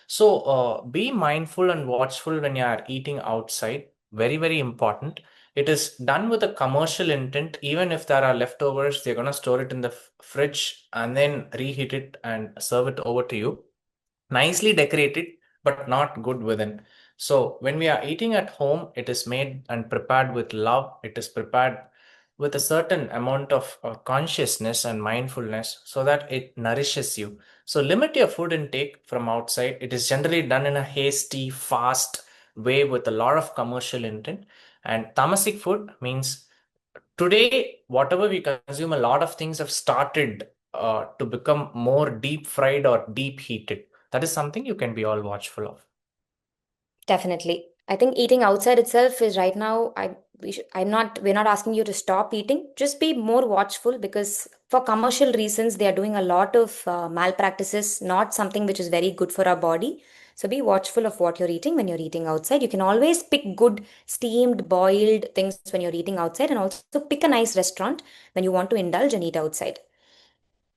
So be mindful and watchful when you are eating outside. Very, very important. It is done with a commercial intent. Even if there are leftovers, they're going to store it in the fridge and then reheat it and serve it over to you. Nicely decorated, but not good within. So when we are eating at home, it is made and prepared with love. It is prepared with a certain amount of consciousness and mindfulness so that it nourishes you. So limit your food intake from outside. It is generally done in a hasty, fast way with a lot of commercial intent. And tamasic food means today, whatever we consume, a lot of things have started to become more deep fried or deep heated. That is something you can be all watchful of. Definitely. I think eating outside itself is right now, we're not asking you to stop eating. Just be more watchful, because for commercial reasons, they are doing a lot of malpractices, not something which is very good for our body. So be watchful of what you're eating when you're eating outside. You can always pick good steamed, boiled things when you're eating outside, and also pick a nice restaurant when you want to indulge and eat outside.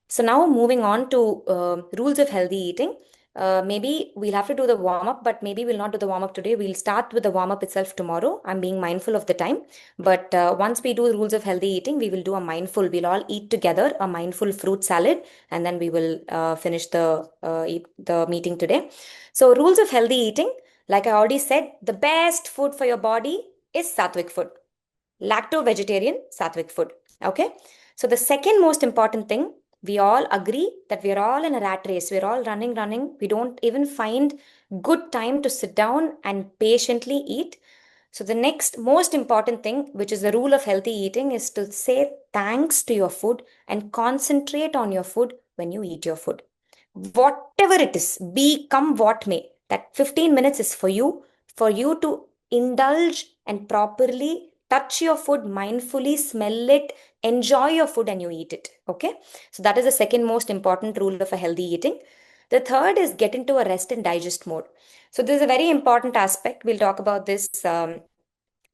So now moving on to rules of healthy eating. Maybe we'll have to do the warm up, but maybe we'll not do the warm up today. We'll start with the warm up itself tomorrow. I'm being mindful of the time. But once we do rules of healthy eating, we will do a mindful. We'll all eat together a mindful fruit salad, and then we will finish the meeting today. So rules of healthy eating, like I already said, the best food for your body is sattvic food. Lacto-vegetarian sattvic food. Okay. So the second most important thing, we all agree that we are all in a rat race. We're all running. We don't even find good time to sit down and patiently eat. So the next most important thing, which is the rule of healthy eating, is to say thanks to your food and concentrate on your food when you eat your food. Whatever it is, be come what may, that 15 minutes is for you to indulge and properly touch your food mindfully, smell it, enjoy your food, and you eat it. Okay. So that is the second most important rule of a healthy eating. The third is get into a rest and digest mode. So this is a very important aspect. We'll talk about this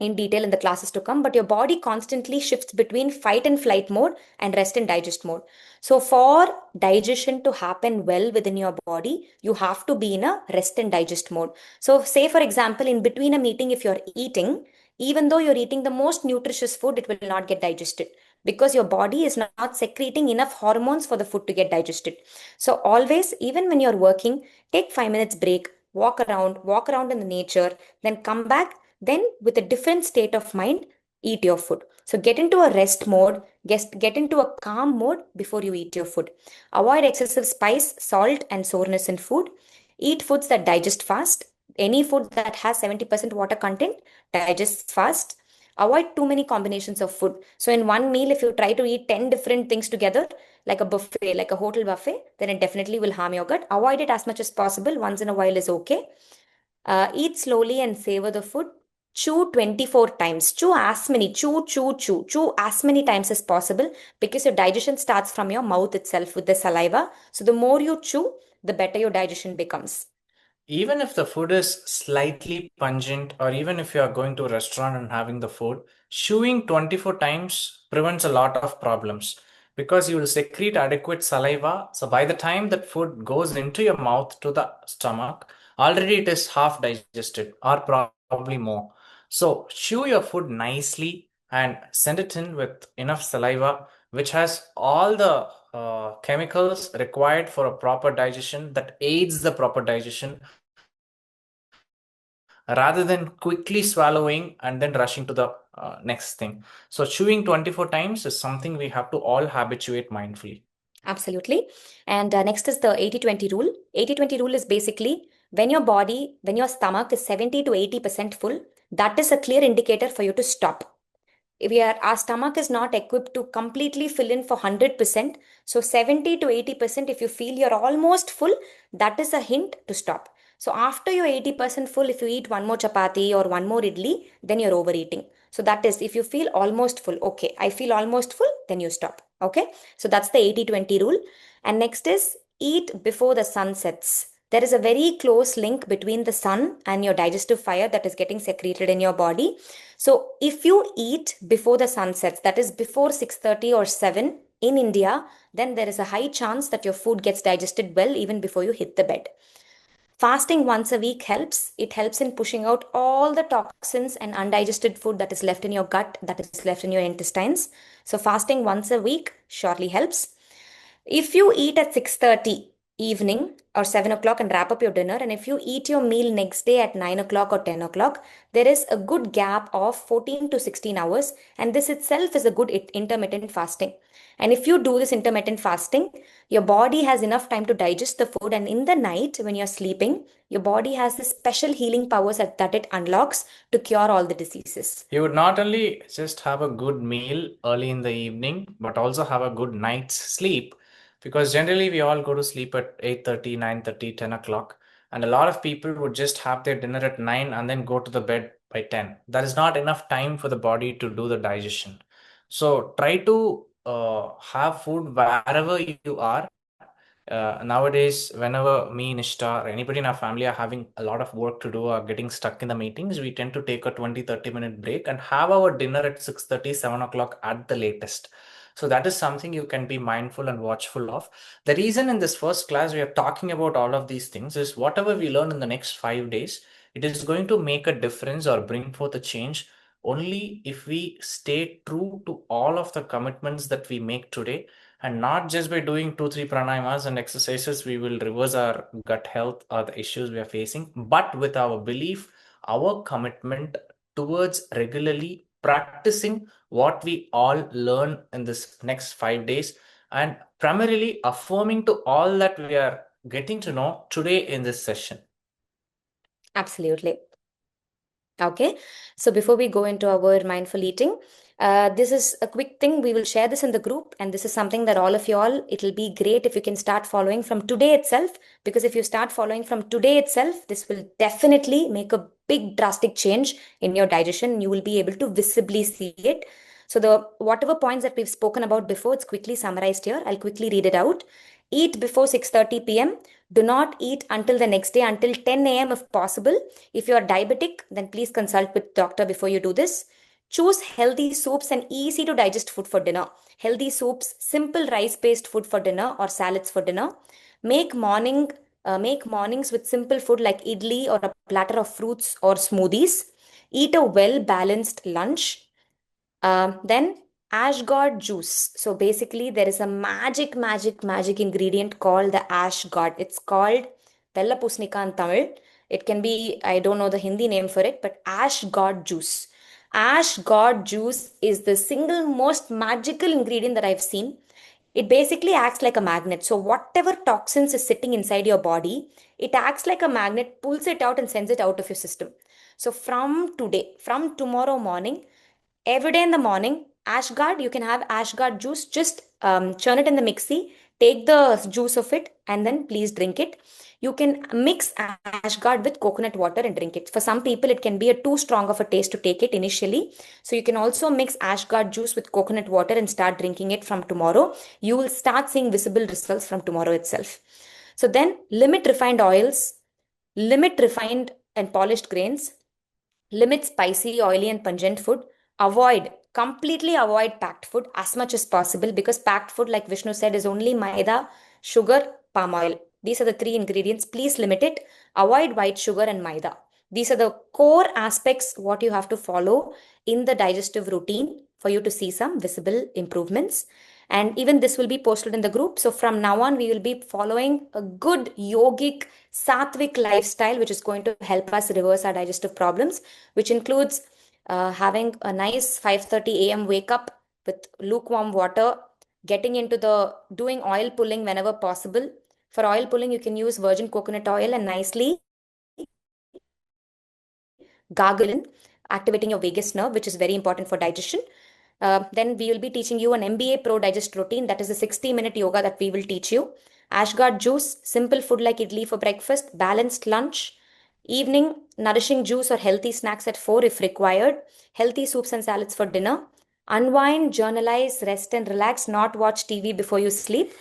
in detail in the classes to come, but your body constantly shifts between fight and flight mode and rest and digest mode. So for digestion to happen well within your body, you have to be in a rest and digest mode. So say, for example, in between a meeting, if you're eating, Even though you're eating the most nutritious food, it will not get digested because your body is not secreting enough hormones for the food to get digested. So always, even when you're working, take 5 minutes break, walk around in the nature, then come back, then with a different state of mind, eat your food. So get into a rest mode, get into a calm mode before you eat your food. Avoid excessive spice, salt, and soreness in food. Eat foods that digest fast. Any food that has 70% water content digests fast. Avoid too many combinations of food. So in one meal, if you try to eat 10 different things together, like a buffet, like a hotel buffet, then it definitely will harm your gut. Avoid it as much as possible. Once in a while is okay. Eat slowly and savor the food. Chew 24 times. Chew as many times as possible because your digestion starts from your mouth itself with the saliva. So the more you chew, the better your digestion becomes. Even if the food is slightly pungent, or even if you are going to a restaurant and having the food, chewing 24 times prevents a lot of problems because you will secrete adequate saliva. So by the time that food goes into your mouth to the stomach, already it is half digested or probably more. So chew your food nicely and send it in with enough saliva, which has all the chemicals required for a proper digestion that aids the proper digestion rather than quickly swallowing and then rushing to the next thing. So, chewing 24 times is something we have to all habituate mindfully. Absolutely. And next is the 80-20 rule. 80-20 rule is basically when your stomach is 70 to 80% full, that is a clear indicator for you to stop. Our stomach is not equipped to completely fill in for 100%. So 70 to 80%, if you feel you're almost full, that is a hint to stop. So after you're 80% full, if you eat one more chapati or one more idli, then you're overeating. So that is if you feel almost full. Okay, I feel almost full, then you stop. Okay, so that's the 80-20 rule. And next is eat before the sun sets. There is a very close link between the sun and your digestive fire that is getting secreted in your body. So if you eat before the sun sets, that is before 6:30 or 7 in India, then there is a high chance that your food gets digested well even before you hit the bed. Fasting once a week helps. It helps in pushing out all the toxins and undigested food that is left in your gut, that is left in your intestines. So fasting once a week surely helps. If you eat at 6:30 evening or 7 o'clock and wrap up your dinner, and if you eat your meal next day at 9 o'clock or 10 o'clock, there is a good gap of 14 to 16 hours, and this itself is a good intermittent fasting. And if you do this intermittent fasting, your body has enough time to digest the food, and in the night when you're sleeping, your body has this special healing powers that it unlocks to cure all the diseases. You would not only just have a good meal early in the evening, but also have a good night's sleep. Because generally we all go to sleep at 8:30, 9:30, 10 o'clock. And a lot of people would just have their dinner at 9 and then go to the bed by 10. That is not enough time for the body to do the digestion. So try to have food wherever you are. Nowadays, whenever me, Nishta, or anybody in our family are having a lot of work to do or getting stuck in the meetings, we tend to take a 20-30 minute break and have our dinner at 6:30, 7 o'clock at the latest. So that is something you can be mindful and watchful of. The reason in this first class we are talking about all of these things is whatever we learn in the next 5 days, it is going to make a difference or bring forth a change only if we stay true to all of the commitments that we make today, and not just by doing 2 3 pranayamas and exercises we will reverse our gut health or the issues we are facing, but with our belief, our commitment towards regularly practicing what we all learn in this next 5 days, and primarily affirming to all that we are getting to know today in this session. Absolutely. Okay, so before we go into our mindful eating, this is a quick thing. We will share this in the group, and this is something that all of you all, it'll be great if you can start following from today itself. Because if you start following from today itself, this will definitely make a big drastic change in your digestion. You will be able to visibly see it. So the whatever points that we've spoken about before, it's quickly summarized here. I'll quickly read it out. Eat before 6:30 p.m. Do not eat until the next day, until 10 a.m. if possible. If you are diabetic, then please consult with doctor before you do this. Choose healthy soups and easy to digest food for dinner. Healthy soups, simple rice-based food for dinner or salads for dinner. Make mornings with simple food like idli or a platter of fruits or smoothies. Eat a well-balanced lunch. Then ash god juice. So basically, there is a magic ingredient called the ash god. It's called Bella Pusnika in Tamil. It can be, I don't know the Hindi name for it, but ash god juice. Ash god juice is the single most magical ingredient that I've seen. It basically acts like a magnet. So whatever toxins is sitting inside your body, it acts like a magnet, pulls it out and sends it out of your system. So from today, from tomorrow morning, every day in the morning, Ashgard, you can have Ashgard juice. Just churn it in the mixie, take the juice of it, and then please drink it. You can mix Ashgard with coconut water and drink it. For some people, it can be a too strong of a taste to take it initially. So you can also mix Ashgard juice with coconut water and start drinking it from tomorrow. You will start seeing visible results from tomorrow itself. So then limit refined oils, limit refined and polished grains, limit spicy, oily, and pungent food. Completely avoid packed food as much as possible, because packed food, like Vishnu said, is only maida, sugar, palm oil. These are the three ingredients. Please limit it. Avoid white sugar and maida. These are the core aspects what you have to follow in the digestive routine for you to see some visible improvements. And even this will be posted in the group. So from now on, we will be following a good yogic, sattvic lifestyle, which is going to help us reverse our digestive problems, which includes having a nice 5:30 a.m. wake up with lukewarm water, getting into the doing oil pulling whenever possible. For oil pulling, you can use virgin coconut oil and nicely gargle in, activating your vagus nerve, which is very important for digestion. Then we will be teaching you an MBA Pro Digest routine. That is a 60-minute yoga that we will teach you. Ashgard juice, simple food like idli for breakfast, balanced lunch, evening, nourishing juice or healthy snacks at 4 if required, healthy soups and salads for dinner. Unwind, journalize, rest and relax, not watch TV before you sleep.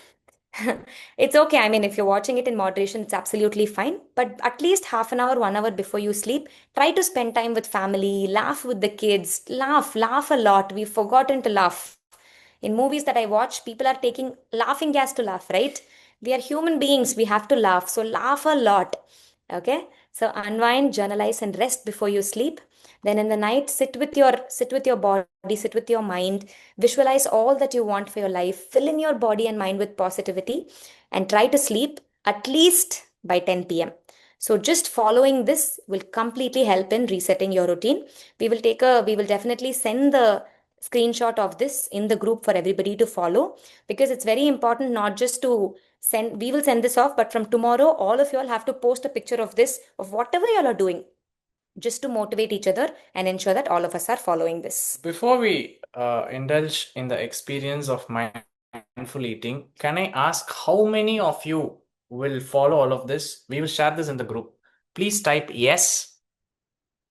It's okay. I mean, if you're watching it in moderation, it's absolutely fine. But at least half an hour, 1 hour before you sleep, try to spend time with family, laugh with the kids, laugh a lot. We've forgotten to laugh. In movies that I watch, people are taking laughing gas to laugh, right? We are human beings. We have to laugh. So laugh a lot. Okay. So unwind, journalize, and rest before you sleep. Then in the night, sit with your body, sit with your mind, visualize all that you want for your life, fill in your body and mind with positivity, and try to sleep at least by 10 p.m. So just following this will completely help in resetting your routine. We will definitely send the screenshot of this in the group for everybody to follow, because it's very important not just to send, we will send this off, but from tomorrow, all of you all have to post a picture of this, of whatever you all are doing, just to motivate each other and ensure that all of us are following this. Before we indulge in the experience of mindful eating, can I ask how many of you will follow all of this? We will share this in the group. Please type yes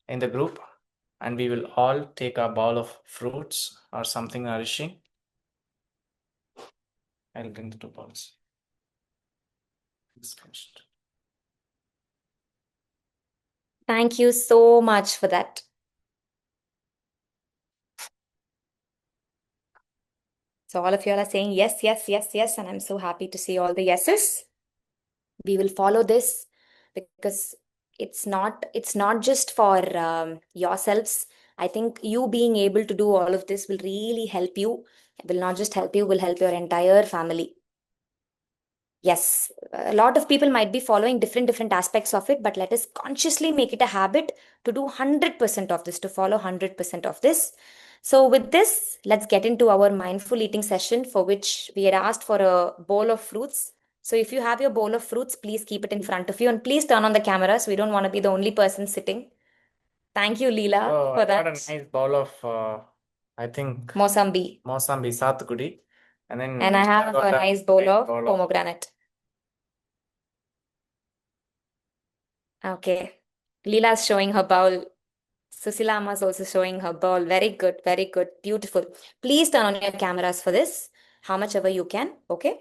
in the group, and we will all take a bowl of fruits or something nourishing. I'll bring the two bowls. It's finished. Thank you so much for that. So all of you all are saying yes, yes, yes, yes, and I'm so happy to see all the yeses. We will follow this because it's not just for yourselves. I think you being able to do all of this will really help you. It will not just help you, will help your entire family. Yes, a lot of people might be following different aspects of it, but let us consciously make it a habit to do 100% of this, to follow 100% of this. So with this, let's get into our mindful eating session, for which we had asked for a bowl of fruits. So if you have your bowl of fruits, please keep it in front of you and please turn on the camera, so we don't want to be the only person sitting. Thank you, Leela, Oh, for I got a that. nice bowl of, I think, Mosambi. Mosambi Satukudi. And then And I I have got a a nice bowl nice of bowl of. pomegranate. Okay. Leela's showing her bowl. Susila Amma is also showing her bowl. Very good, very good. Beautiful. Please turn on your cameras for this, how much ever you can. Okay.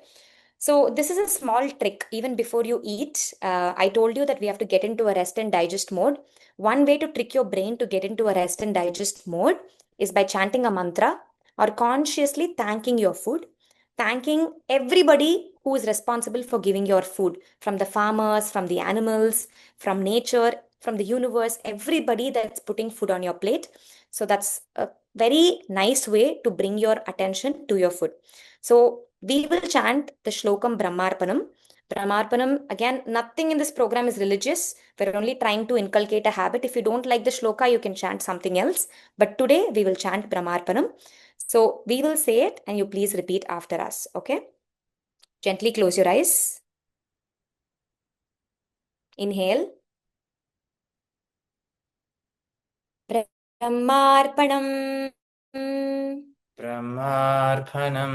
So this is a small trick. Even before you eat, I told you that we have to get into a rest and digest mode. One way to trick your brain to get into a rest and digest mode is by chanting a mantra or consciously thanking your food, thanking everybody who is responsible for giving your food, from the farmers, from the animals, from nature. from the universe, everybody that's putting food on your plate. So that's a very nice way to bring your attention to your food. So we will chant the Shlokam Brahmarpanam. Brahmarpanam, again, nothing in this program is religious. We're only trying to inculcate a habit. If you don't like the shloka, you can chant something else. But today we will chant Brahmarpanam. So we will say it and you please repeat after us. Okay? Gently close your eyes. Inhale. Brahmarpanam. Brahmarpanam.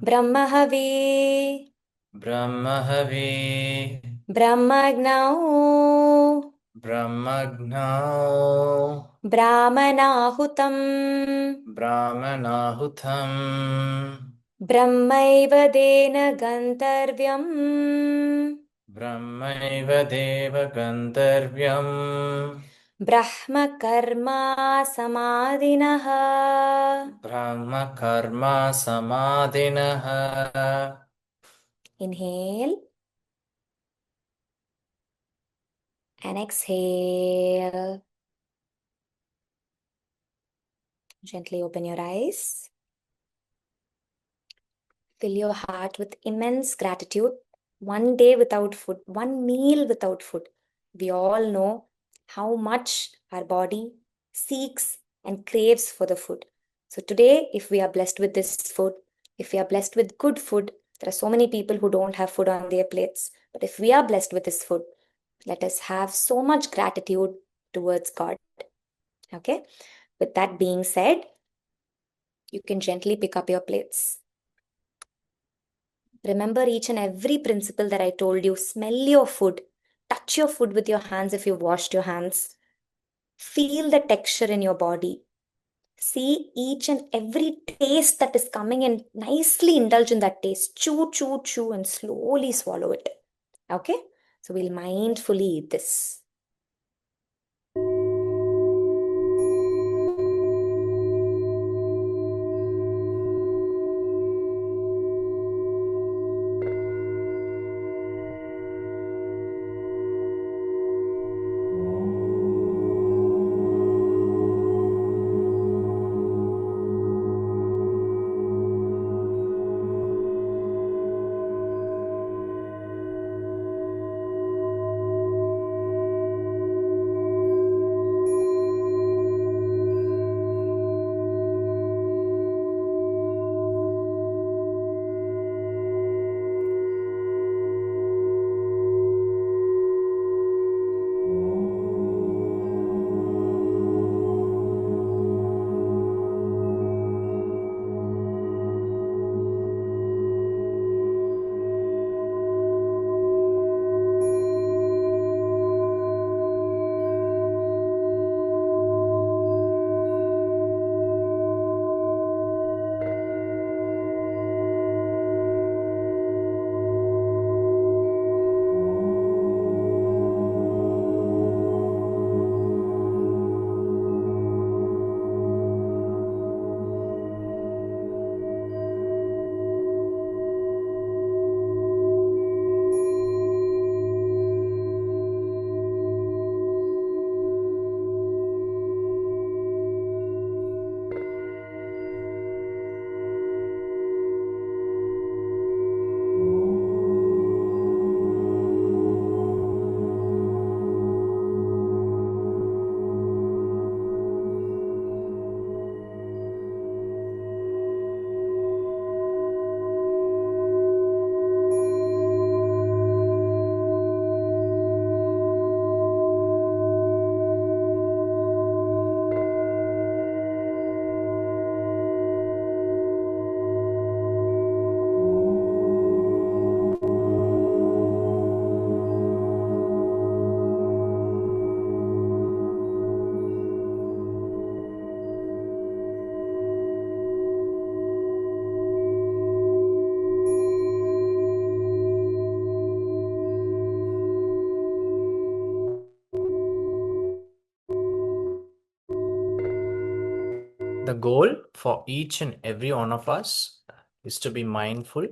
Brahmahave. Brahmahave. Brahmagnao. Brahmagnao. Brahmanahutam. Brahmanahutam. ब्रह्मैव तेन गन्तव्यम् Brahmaiva deva gandharvyam. Brahma Karma समाधिनः Brahma karma samadhinaha. Inhale and exhale. Gently open your eyes. Fill your heart with immense gratitude. One day without food, one meal without food. We all know how much our body seeks and craves for the food. So today, if we are blessed with this food, if we are blessed with good food, there are so many people who don't have food on their plates. But if we are blessed with this food, let us have so much gratitude towards God. Okay? With that being said, you can gently pick up your plates. Remember each and every principle that I told you. Smell your food. Touch your food with your hands if you've washed your hands. Feel the texture in your body. See each and every taste that is coming and nicely indulge in that taste. Chew, chew, chew, and slowly swallow it. Okay? So we'll mindfully eat this. The goal for each and every one of us is to be mindful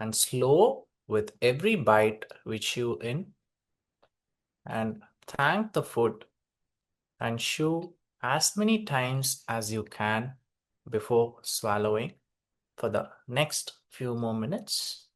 and slow with every bite we chew in, and Thank the food and chew as many times as you can before swallowing for the next few more minutes.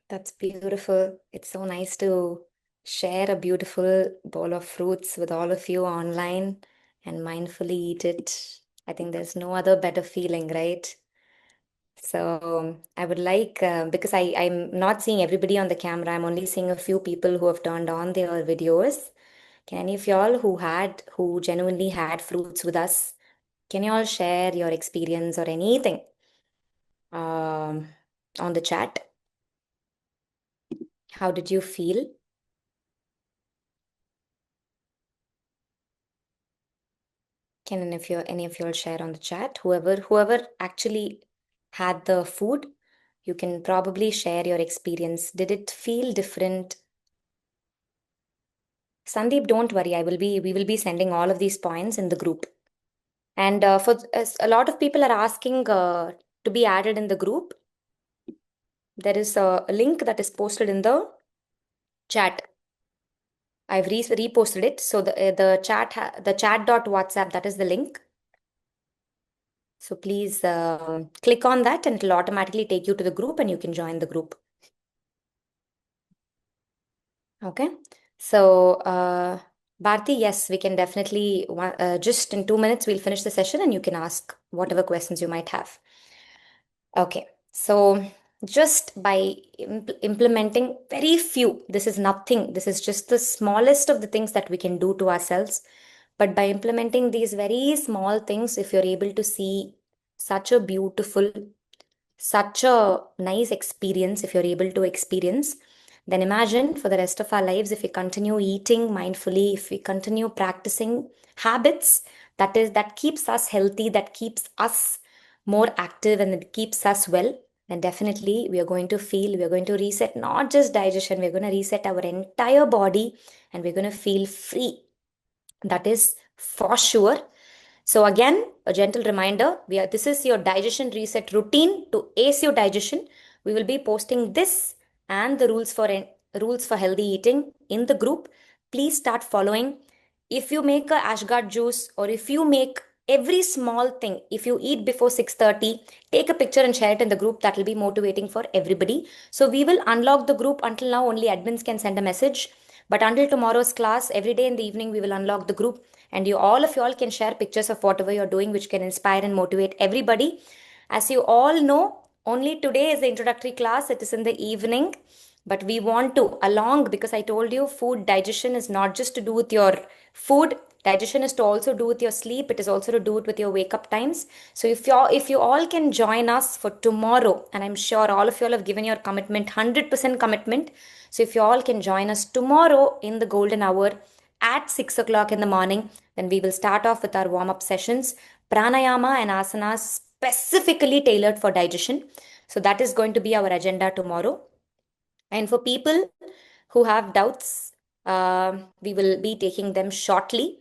That's beautiful. It's so nice to share a beautiful bowl of fruits with all of you online and mindfully eat it. I think there's no other better feeling, right? So I would like, because I'm not seeing everybody on the camera, I'm only seeing a few people who have turned on their videos. Can any of y'all who genuinely had fruits with us, can you all share your experience or anything um, on the chat? How did you feel? Can any of you all share on the chat? Whoever actually had the food, you can probably share your experience. Did it feel different? Sandeep, don't worry. We will be sending all of these points in the group. And for as a lot of people are asking to be added in the group, there is a link that is posted in the chat. I've reposted it. So the chat dot WhatsApp, that is the link. So please click on that and it'll automatically take you to the group and you can join the group. Okay. So, Bharti, yes, we can definitely, just in 2 minutes, we'll finish the session and you can ask whatever questions you might have. Okay. So, just by implementing very few, this is nothing, this is just the smallest of the things that we can do to ourselves. But by implementing these very small things, if you're able to see such a beautiful, such a nice experience, if you're able to experience, then imagine for the rest of our lives, if we continue eating mindfully, if we continue practicing habits that keeps us healthy, that keeps us more active and it keeps us well, then definitely we are going to reset not just digestion, we're going to reset our entire body and we're going to feel free. That is for sure. So again, a gentle reminder, this is your digestion reset routine to ace your digestion. We will be posting this and the rules for healthy eating in the group. Please start following. If you make a ashgard juice or if you make every small thing, if you eat before 6:30, take a picture and share it in the group. That will be motivating for everybody. So we will unlock the group. Until now only admins can send a message. But until tomorrow's class, every day in the evening, we will unlock the group, and you all of you all can share pictures of whatever you're doing, which can inspire and motivate everybody. As you all know, only today is the introductory class. It is in the evening, but we want to along, because I told you food digestion is not just to do with your food. Digestion is to also do with your sleep. It is also to do it with your wake up times. So if you all can join us for tomorrow, and I'm sure all of you all have given your commitment, 100% commitment. So if you all can join us tomorrow in the golden hour at 6 o'clock in the morning, then we will start off with our warm up sessions, pranayama and asanas specifically tailored for digestion. So that is going to be our agenda tomorrow. And for people who have doubts, we will be taking them shortly.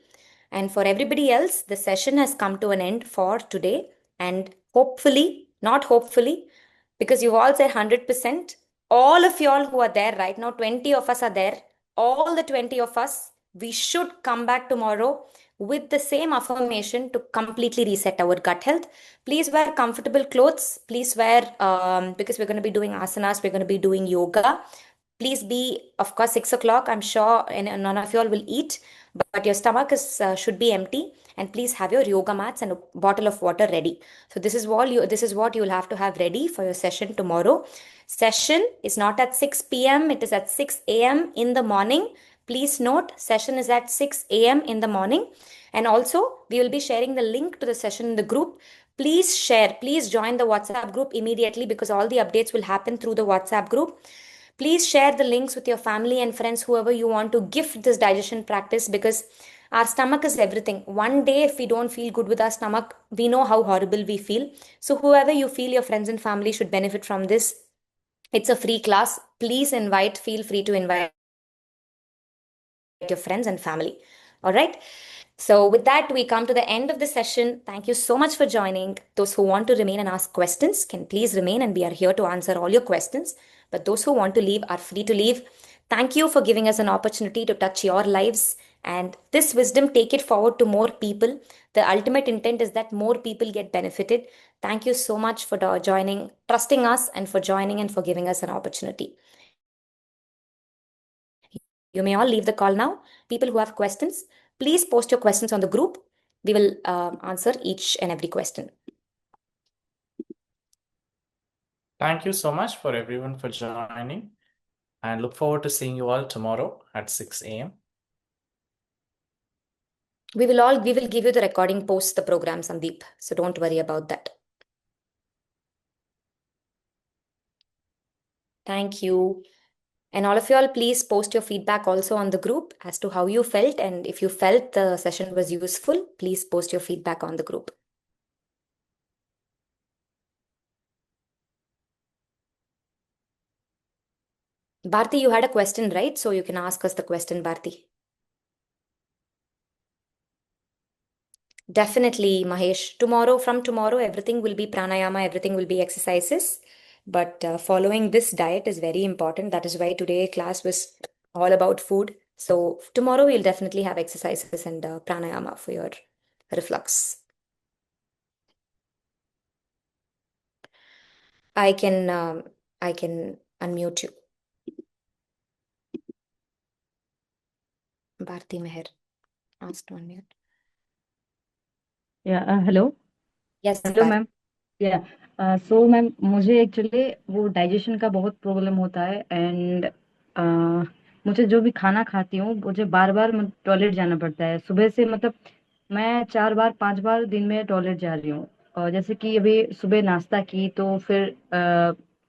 And for everybody else, the session has come to an end for today. And hopefully, not hopefully, because you've all said 100%, all of y'all who are there right now, 20 of us are there, all the 20 of us, we should come back tomorrow with the same affirmation to completely reset our gut health. Please wear comfortable clothes. Please wear, because we're going to be doing asanas, we're going to be doing yoga. Please be, of course, 6 o'clock. I'm sure and none of you all will eat, but your stomach is should be empty. And please have your yoga mats and a bottle of water ready. So this is what you will have to have ready for your session tomorrow. Session is not at 6 p.m. It is at 6 a.m. in the morning. Please note, session is at 6 a.m. in the morning. And also, we will be sharing the link to the session in the group. Please share, please join the WhatsApp group immediately, because all the updates will happen through the WhatsApp group. Please share the links with your family and friends, whoever you want to gift this digestion practice, because our stomach is everything. One day, if we don't feel good with our stomach, we know how horrible we feel. So, whoever you feel your friends and family should benefit from this, it's a free class. Please feel free to invite your friends and family. All right. So, with that, we come to the end of the session. Thank you so much for joining. Those who want to remain and ask questions can please remain, and we are here to answer all your questions. But those who want to leave are free to leave. Thank you for giving us an opportunity to touch your lives. And this wisdom, take it forward to more people. The ultimate intent is that more people get benefited. Thank you so much for joining, trusting us, and for joining and for giving us an opportunity. You may all leave the call now. People who have questions, please post your questions on the group. We will answer each and every question. Thank you so much for everyone for joining, and look forward to seeing you all tomorrow at 6 a.m. We will give you the recording post the program, Sandeep. So don't worry about that. Thank you. And all of you all, please post your feedback also on the group as to how you felt. And if you felt the session was useful, please post your feedback on the group. Bharti, you had a question, right? So you can ask us the question, Bharti. Definitely, Mahesh. From tomorrow, everything will be pranayama, everything will be exercises. But following this diet is very important. That is why today class was all about food. So tomorrow we'll definitely have exercises and pranayama for your reflux. I can I can unmute you, Bharti Meher. Asked to unmute. या hello Yes, hello Bharti. Ma'am या so ma'am मुझे actually वो digestion का बहुत problem होता है and मुझे जो भी खाना खाती हूँ मुझे बार बार टॉयलेट जाना पड़ता है सुबह से मतलब मैं 4 बार 5 बार दिन में टॉयलेट जा रही हूँ और जैसे कि अभी सुबह नाश्ता की तो फिर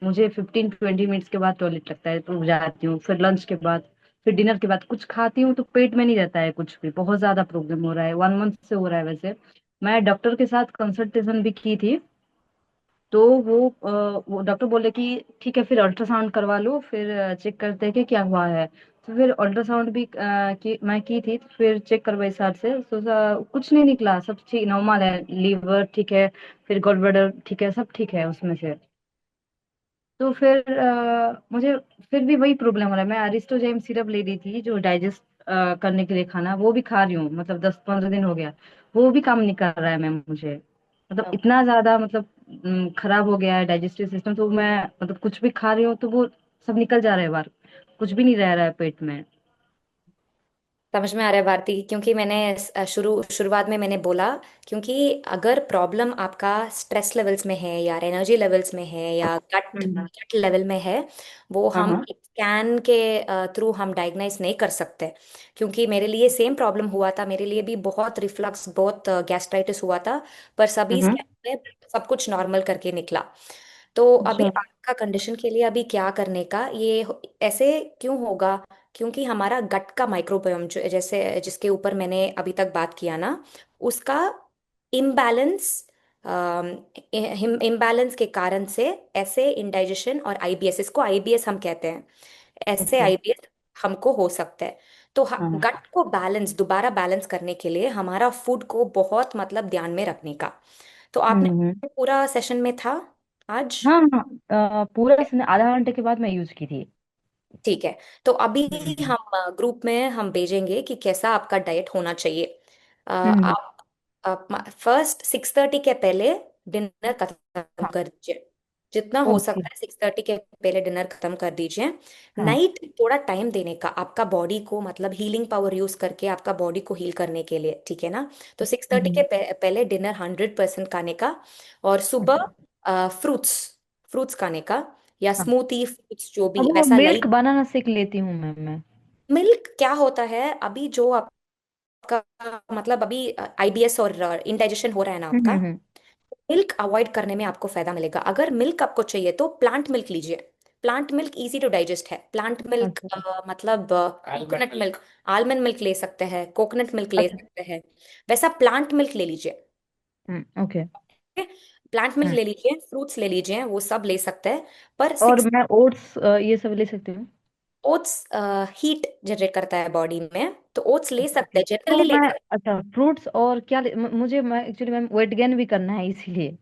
मुझे 15-20 मिनट्स के बाद टॉयलेट लगता है तो जाती हूँ फिर लंच के बाद फिर डिनर के बाद कुछ खाती हूँ तो पेट में नहीं रहता है कुछ भी बहुत ज्यादा प्रॉब्लम हो रहा है 1 मंथ से हो रहा है वैसे मैं डॉक्टर के साथ कंसल्टेशन भी की थी तो वो डॉक्टर बोले कि ठीक है फिर अल्ट्रासाउंड करवा लो फिर चेक करते हैं कि क्या हुआ है तो फिर अल्ट्रासाउंड भी मैं की थी तो फिर चेक करवाई सर से तो कुछ नहीं निकला सब ठीक नॉर्मल है लीवर ठीक है फिर गॉल ब्लैडर ठीक है सब ठीक है उसमें से तो फिर मुझे फिर भी वही प्रॉब्लम हो रहा है मैं अरिस्टोजाइम सिरप ले रही थी जो डाइजेस्ट करने के लिए खाना वो भी खा रही हूँ मतलब 10-15 दिन हो गया वो भी काम नहीं कर रहा है मैम मुझे मतलब इतना ज्यादा मतलब खराब हो गया है डाइजेस्टिव सिस्टम तो मैं मतलब कुछ भी खा रही हूँ तो वो सब निकल जा रहा है बाहर कुछ भी नहीं रह रहा है पेट में समझ में आ रहा है भारती, क्योंकि मैंने शुरुआत में मैंने बोला, क्योंकि अगर प्रॉब्लम आपका स्ट्रेस लेवल्स में है या एनर्जी लेवल्स में है या गट हम्म। गट लेवल में है, वो हाँ हम हाँ। स्कैन के थ्रू हम डायग्नाइज नहीं कर सकते। क्योंकि मेरे लिए सेम प्रॉब्लम हुआ था, मेरे लिए भी बहुत रिफ्लक्स, बहुत गैस्ट्राइटिस हुआ था, पर सभी हम्म। स्कैन में सब कुछ नॉर्मल करके निकला। तो अभी अच्छा। आपका कंडीशन के लिए अभी क्या करने का, ऐसे क्यों होगा? क्योंकि हमारा गट का माइक्रोबायोम जो जैसे जिसके ऊपर मैंने अभी तक बात किया ना, उसका इम्बैलेंस, इम्बैलेंस के कारण से ऐसे इंडाइजेशन और आईबीएस, इसको आईबीएस हम कहते हैं, ऐसे ओके। आईबीएस हमको हो सकता है। तो हाँ। गट को बैलेंस, दोबारा बैलेंस करने के लिए हमारा फूड को बहुत मतलब ध्यान में रखने का। तो आपने हम्म। पूरा सेशन में था आज? हाँ हाँ। पूरा इसने आधा घंटे के बाद मैं यूज की थी। ठीक है। तो अभी हम्म। हम ग्रुप में हम भेजेंगे कि कैसा आपका डाइट होना चाहिए। हम्म। आप फर्स्ट 6:30 के पहले डिनर खत्म हाँ। कर दीजिए। जितना हो ओके। सकता है 6:30 के पहले डिनर खत्म कर दीजिए। हाँ। नाइट थोड़ा टाइम देने का आपका बॉडी को, मतलब हीलिंग पावर यूज करके आपका बॉडी को हील करने के लिए, ठीक है ना? तो 6:30 के हम्म। पहले डिनर 100% खाने का। और सुबह अच्छा। फ्रूट्स फ्रूट्स खाने का, या हाँ। स्मूथी, फ्रूट्स जो भी अब वो वैसा मिल्क लाइट। बनाना सीख लेती हूँ मैं। मिल्क क्या होता है अभी जो आपका, मतलब अभी आईबीएस और इंडाइजेशन हो रहा है ना आपका, हम्म। मिल्क अवॉइड करने में आपको फायदा मिलेगा। अगर मिल्क आपको चाहिए तो प्लांट मिल्क लीजिए। Plant milk easy to digest है। प्लांट मिल्क अच्छा। मतलब Almond coconut milk. Milk, almond milk ले सकते हैं, कोकोनट मिल्क ले अच्छा। सकते हैं, वैसा प्लांट मिल्क ले लीजिए। ओके। प्लांट मिल्क हम्म। ले लीजिए, फ्रूट्स ले लीजिए, वो सब ले सकते हैं। पर और 6 मैं ओट्स ये सब ले सकती हूँ? ओट्स हीट जनरेट करता है बॉडी में, तो ओट्स ले अच्छा सकते ओके, हैं, तो जनरली ले मैं, सकते अच्छा फ्रूट्स और क्या मुझे, मैं एक्चुअली मैम वेट गेन भी करना है इसीलिए। हैं।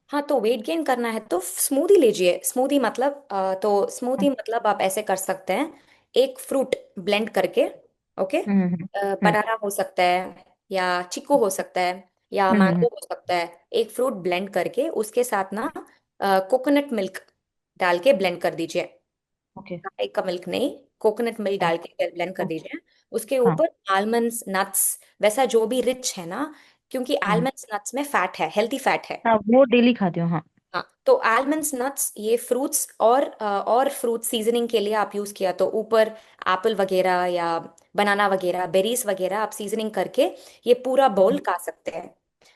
हाँ, तो वेट गेन करना है तो स्मूदी लीजिए। स्मूदी मतलब तो स्मूदी मतलब आप ऐसे कर सकते हैं, एक फ्रूट ब्लेंड करके, ओके, हम्म। हम्म। हम्म। बनाना हो सकता है, या चीकू हो सकता है, या हम्म। मैंगो हो सकता है। एक फ्रूट ब्लेंड करके उसके साथ ना कोकोनट मिल्क डाल के ब्लेंड कर दीजिए। ओके। गाय का मिल्क नहीं, कोकोनट मिल्क हाँ। डाल के ब्लेंड कर ओके। दीजिए। उसके हाँ। ऊपर आलमंड्स, नट्स, वैसा जो भी रिच है ना, क्योंकि हम्म। आलमंड्स नट्स में फैट है, हेल्थी फैट है। हाँ वो डेली खाती हूँ हाँ। हाँ, तो आलमंड्स, नट्स, ये फ्रूट्स और फ्रूट सीजनिंग के लिए आप यूज किया तो ऊपर एप्पल वगैरह या बनाना वगैरह, बेरीज वगैरह आप सीजनिंग करके ये पूरा बाउल खा सकते हैं।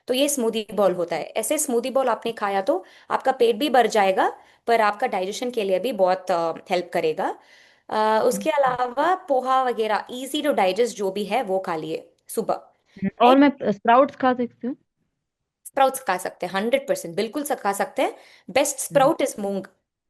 तो ये स्मूदी बॉल होता है। ऐसे स्मूदी बॉल आपने खाया तो आपका पेट भी भर जाएगा, पर आपका डाइजेशन के लिए भी बहुत हेल्प करेगा। उसके अलावा पोहा वगैरह इजी टू डाइजेस्ट जो भी है वो खा लिए सुबह। और मैं स्प्राउट्स खा सकती हूँ? स्प्राउट्स खा सकते हैं, 100% बिल्कुल खा सकते हैं। Best hmm. Sprout is moong,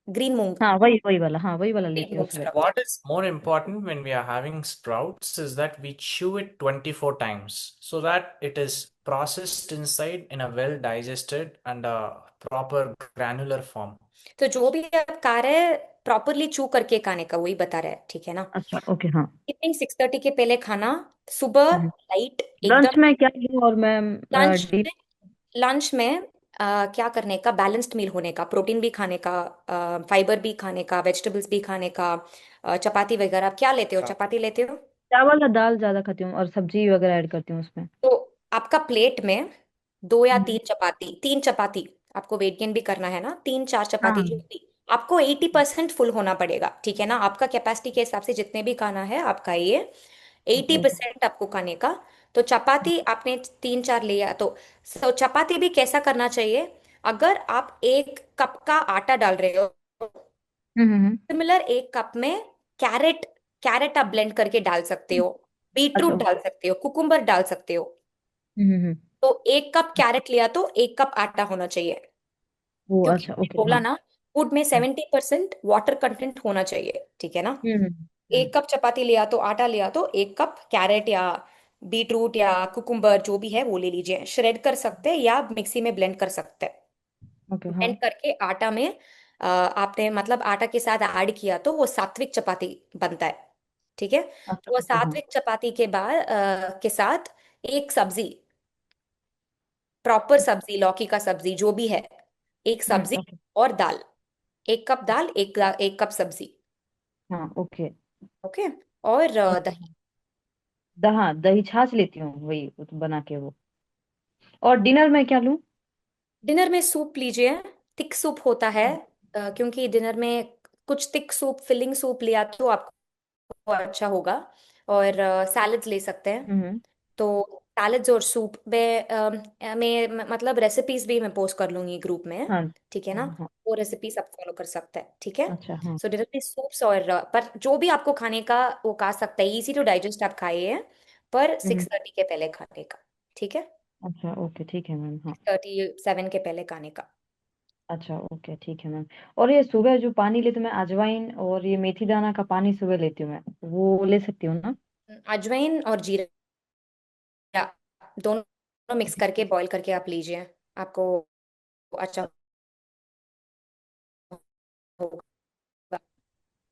green moong, हाँ वही वही वाला, हाँ वही वाला ग्रीन लेती हूँ मूंग सुबह। Sprout. What is more important when we are having sprouts is that we chew it 24 times so that it is processed inside in a well digested and a proper granular form. तो जो भी आप खा रहे हैं properly चू करके खाने का, वही बता रहे हैं, ठीक है ना? अच्छा ओके हाँ। इवनिंग 6:30 के पहले खाना, सुबह लाइट लंच एकदम। में क्या लूँ और मैं लंच में लंच में क्या करने का, बैलेंस्ड मील होने का, प्रोटीन भी खाने का, फाइबर भी खाने का, वेजिटेबल्स भी खाने का, चपाती वगैरह। आप क्या लेते हो, चपाती लेते हो? चावल या दाल ज्यादा खाती हूँ और सब्जी वगैरह ऐड करती हूँ उसमें। तो आपका प्लेट में 2 या 3 हम्म। चपाती, 3 चपाती, आपको वेट गेन भी करना है ना, 3-4 चपाती जो हाँ। भी, आपको 80% फुल होना पड़ेगा, ठीक है ना? आपका कैपेसिटी के हिसाब से जितने भी खाना है आप खाइए, एटी ओके। परसेंट आपको खाने का। तो चपाती आपने 3-4 लिया तो चपाती भी कैसा करना चाहिए? अगर आप 1 कप का आटा डाल रहे हो, हम्म। सिमिलर 1 कप में कैरेट कैरेट आप ब्लेंड करके डाल सकते हो, अच्छा बीटरूट ओके। डाल सकते हो, कुकुम्बर डाल सकते हो। हम्म। तो 1 कप कैरेट लिया तो 1 कप आटा होना चाहिए। वो क्योंकि अच्छा मैंने ओके बोला हाँ। ना, फूड में 70% वाटर कंटेंट होना चाहिए, ठीक है ना? हम्म। 1 कप चपाती लिया तो आटा लिया तो 1 कप कैरेट या बीटरूट या कुकुम्बर जो भी है वो ले लीजिए। श्रेड कर सकते हैं या मिक्सी में ब्लेंड कर सकते हैं। ओके हाँ। ब्लेंड करके आटा में आपने मतलब आटा के साथ ऐड किया तो वो सात्विक चपाती बनता है, ठीक है? अच्छा तो वो ओके हाँ। सात्विक चपाती के बाद के साथ एक सब्जी, प्रॉपर सब्जी, लौकी का सब्जी जो भी है, एक सब्जी ओके। और दाल, 1 कप दाल, 1 कप सब्जी, हाँ ओके। ओके, और ओके दही। हाँ। हाँ, दही छाछ लेती हूँ, वही बना के वो। और डिनर में क्या लूँ? डिनर में सूप लीजिए, थिक सूप होता है। क्योंकि डिनर में कुछ थिक सूप, फिलिंग सूप लिया तो आपको अच्छा होगा। और सैलड्स ले सकते हैं। हम्म। तो सैलड्स और सूप में मतलब रेसिपीज भी मैं पोस्ट कर लूंगी ग्रुप में। हाँ ठीक है हाँ ना? हाँ। वो रेसिपीज आप फॉलो कर सकते हैं, ठीक है? अच्छा हाँ। सो डायरेक्टली सूप्स और पर जो भी आपको खाने का वो खा सकता है, इजी टू डाइजेस्ट आप खाइए, पर हम्म। 6:30 के पहले खाने का। ठीक है? अच्छा ओके, ठीक है मैम, हाँ। 6:37 के पहले खाने का। अच्छा ओके, ठीक है मैम। और ये सुबह जो पानी लेती हूँ मैं, अजवाइन और ये मेथी दाना का पानी सुबह लेती हूँ मैं, वो ले सकती हूँ ना? अजवाइन और जीरा दोनों मिक्स करके बॉईल करके आप लीजिए, आपको अच्छा होगा।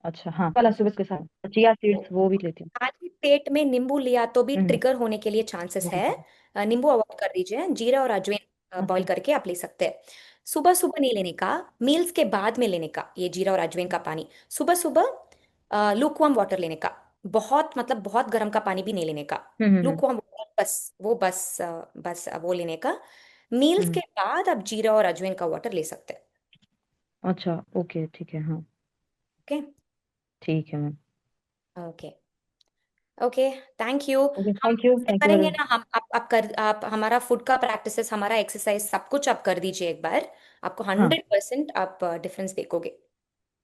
अच्छा हाँ, वाला सुबह के साथ चिया सीड्स वो भी लेती हूँ। खाली पेट में नींबू लिया तो भी हम्म। ट्रिगर होने के लिए चांसेस वो भी है। लेती नींबू अवॉइड कर दीजिए, जीरा और अजवाइन हूँ। बॉईल अच्छा। करके आप ले सकते हैं। सुबह सुबह नहीं लेने का, मील्स के बाद में लेने का ये जीरा और अजवाइन का पानी। सुबह सुबह लूकवार्म वाटर लेने का, बहुत मतलब बहुत गर्म का पानी भी नहीं लेने का। हम्म। लूकवार्म वाटर बस वो लेने का। मील्स के हम्म। बाद आप जीरा और अजवाइन का वाटर ले सकते हैं। अच्छा ओके, ठीक है हाँ। ओके। ठीक है ma'am. Okay. Okay. Thank you. Okay, हम थैंक यू, ऐसे थैंक यू करेंगे वेरी। ना, हम आप हमारा फूड का प्रैक्टिसेस, हमारा एक्सरसाइज, सब कुछ आप कर दीजिए एक बार। आपको हाँ 100% आप डिफरेंस देखोगे।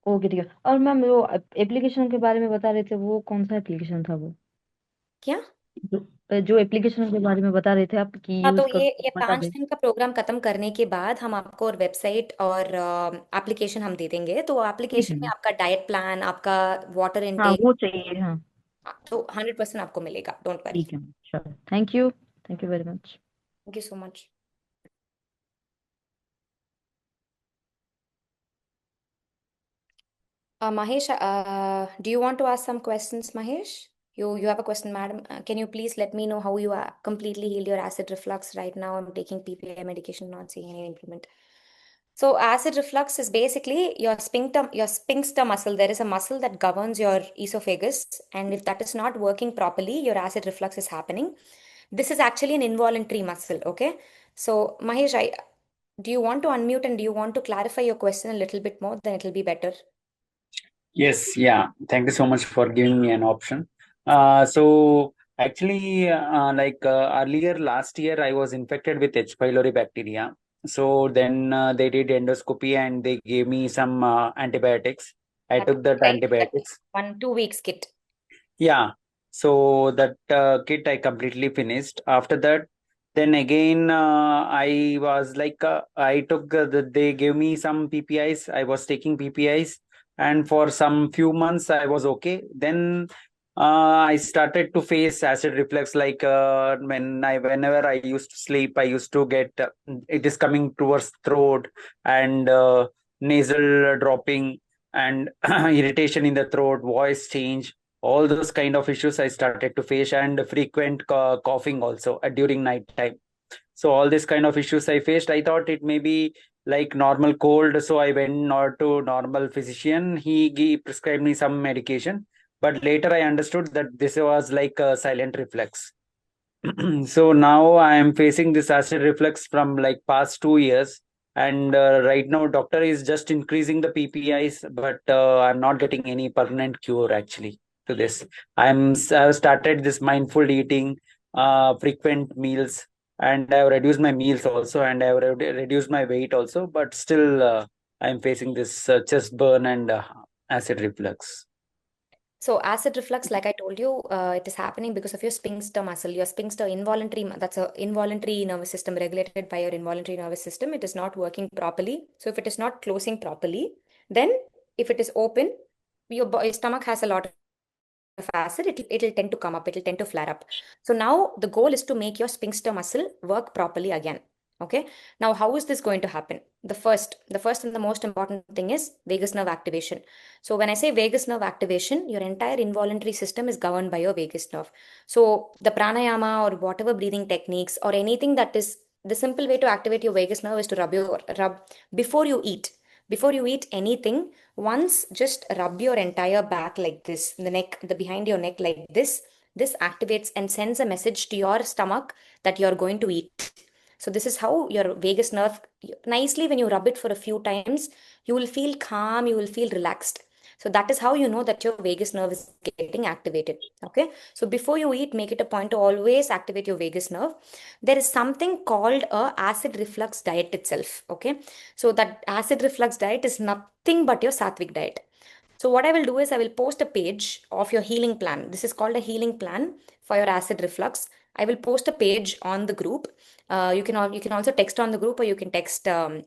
ओके, ठीक है। और मैम वो एप्लीकेशन के बारे में बता रहे थे, वो कौन सा एप्लीकेशन था वो? क्या? जो एप्लीकेशन के बारे में बता रहे थे आप कि हाँ, तो यूज करो, ये बता 5 दिन का प्रोग्राम खत्म करने के बाद हम आपको वेबसाइट और एप्लीकेशन हम दे देंगे। तो ठीक एप्लीकेशन है में मैम। आपका डाइट प्लान, आपका वाटर हाँ इनटेक, वो चाहिए, हाँ। तो 100% आपको मिलेगा, डोंट वरी। ठीक है ma'am, sure, thank you, thank you very much. Thank you so much. Mahesh, do you want to ask some questions, Mahesh? You have a question, madam. Can you please let me know how you are completely healed your acid reflux right now? I'm taking PPI medication, not seeing any improvement. So acid reflux is basically your sphincter muscle. There is a muscle that governs your esophagus, and if that is not working properly, your acid reflux is happening. This is actually an involuntary muscle. Okay. So Mahesh, do you want to unmute and do you want to clarify your question a little bit more? Then it will be better. Yes, yeah. Thank you so much for giving me an option. So actually, earlier last year, I was infected with H. pylori bacteria. So then they did endoscopy and they gave me some antibiotics. I That's took that right. That antibiotics. 1 2 weeks kit. Yeah, so that kit I completely finished. After that, then again, I was like, I took they gave me some PPIs. I was taking PPIs, and for some few months I was okay. Then I started to face acid reflux. Like whenever I used to sleep, I used to get it is coming towards throat and nasal dropping and irritation in the throat, voice change, all those kind of issues I started to face, and frequent coughing also during night time. So all this kind of issues I faced. I thought it may be like normal cold, so I went not to normal physician. He prescribed me some medication, but later I understood that this was like a silent reflex. So now I am facing this acid reflux from like past 2 years, and right now doctor is just increasing the PPIs, but I'm not getting any permanent cure actually to this. I've started this mindful eating, frequent meals, and I've reduced my meals also, and I've reduced my weight also, but still I'm facing this chest burn and acid reflux. So acid reflux, like I told you, it is happening because of your sphincter muscle. Your sphincter involuntary, that's a involuntary nervous system regulated by your involuntary nervous system. It is not working properly. So if it is not closing properly, then if it is open, your stomach has a lot of acid, it'll tend to come up, it'll tend to flare up. So now the goal is to make your sphincter muscle work properly again. Okay. Now, how is this going to happen? The first and the most important thing is vagus nerve activation. So when I say vagus nerve activation, your entire involuntary system is governed by your vagus nerve. So the pranayama or whatever breathing techniques or anything that is the simple way to activate your vagus nerve is to rub before you eat. Before you eat anything, once just rub your entire back like this, the neck, the behind your neck like this, this activates and sends a message to your stomach that you're going to eat. So this is how your vagus nerve, nicely when you rub it for a few times, you will feel calm, you will feel relaxed. So that is how you know that your vagus nerve is getting activated. Okay. So before you eat, make it a point to always activate your vagus nerve. There is something called a acid reflux diet itself. Okay. So that acid reflux diet is nothing but your sattvic diet. So what I will do is I will post a page of your healing plan. This is called a healing plan for your acid reflux. I will post a page on the group. You can also text on the group, or you can text the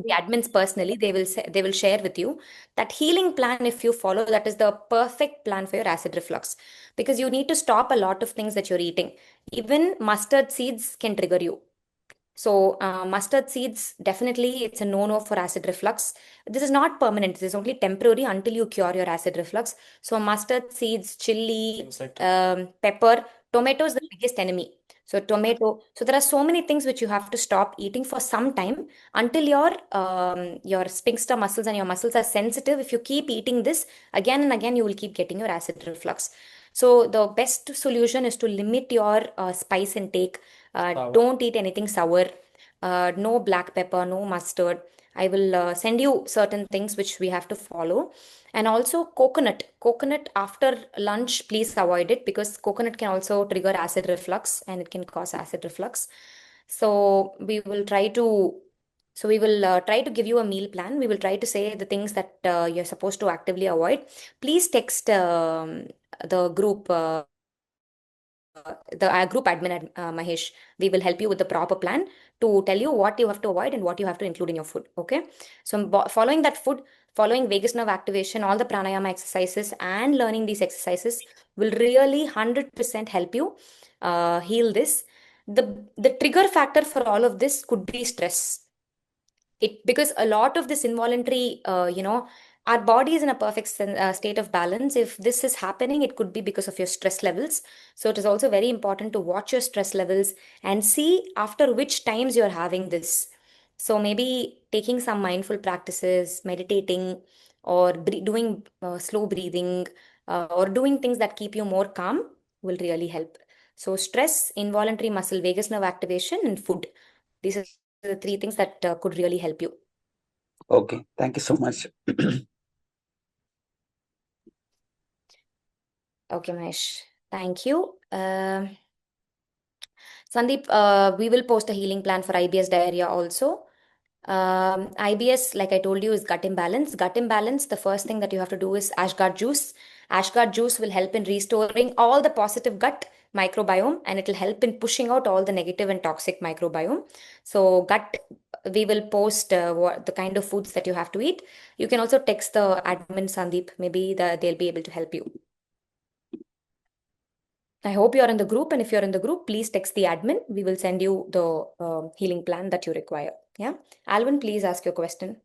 admins personally. They will share with you that healing plan. If you follow, that is the perfect plan for your acid reflux, because you need to stop a lot of things that you're eating. Even mustard seeds can trigger you. So mustard seeds, definitely it's a no-no for acid reflux. This is not permanent. This is only temporary until you cure your acid reflux. So mustard seeds, chili, Things like pepper, tomato is the biggest enemy. So tomato. So there are so many things which you have to stop eating for some time until your sphincter muscles and your muscles are sensitive. If you keep eating this again and again, you will keep getting your acid reflux. So the best solution is to limit your spice intake. sour. Don't eat anything sour. No black pepper, no mustard. I will send you certain things which we have to follow. And also coconut. Coconut after lunch, please avoid it, because coconut can also trigger acid reflux and it can cause acid reflux. So we will try to give you a meal plan. We will try to say the things that you're supposed to actively avoid. Please text the group. The group admin, Mahesh. We will help you with the proper plan to tell you what you have to avoid and what you have to include in your food. Okay. So following that food, following vagus nerve activation, all the pranayama exercises, and learning these exercises will really 100% help you heal this. The trigger factor for all of this could be stress. It, because a lot of this involuntary, our body is in a perfect state of balance. If this is happening, it could be because of your stress levels. So it is also very important to watch your stress levels and see after which times you're having this. So maybe taking some mindful practices, meditating, or doing slow breathing, or doing things that keep you more calm will really help. So stress, involuntary muscle vagus nerve activation, and food, these are the three things that could really help you. Okay, thank you so much. Okay, Mahesh. Thank you. Sandeep, we will post a healing plan for IBS diarrhea also. IBS, like I told you, is gut imbalance. Gut imbalance, the first thing that you have to do is ashgard juice. Ashgard juice will help in restoring all the positive gut microbiome, and it will help in pushing out all the negative and toxic microbiome. So, gut, we will post what the kind of foods that you have to eat. You can also text the admin, Sandeep. Maybe they'll be able to help you. I hope you're in the group, and if you're in the group, please text the admin. We will send you the healing plan that you require. Yeah. Alvin, please ask your question.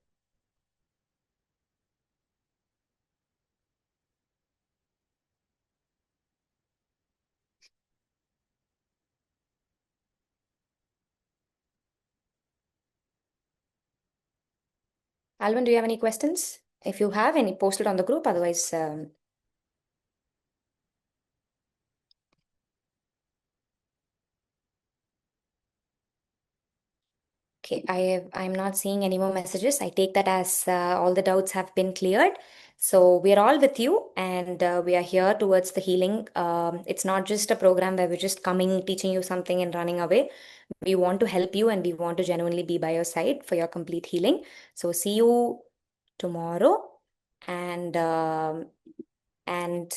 Alvin, do you have any questions? If you have any, post it on the group. Otherwise, okay, I'm not seeing any more messages. I take that as all the doubts have been cleared. So we are all with you, and we are here towards the healing. It's not just a program where we're just coming, teaching you something, and running away. We want to help you, and we want to genuinely be by your side for your complete healing. So see you tomorrow, and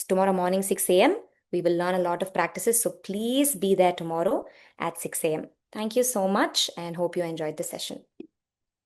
tomorrow morning 6 a.m. we will learn a lot of practices. So please be there tomorrow at 6 a.m. Thank you so much, and hope you enjoyed the session.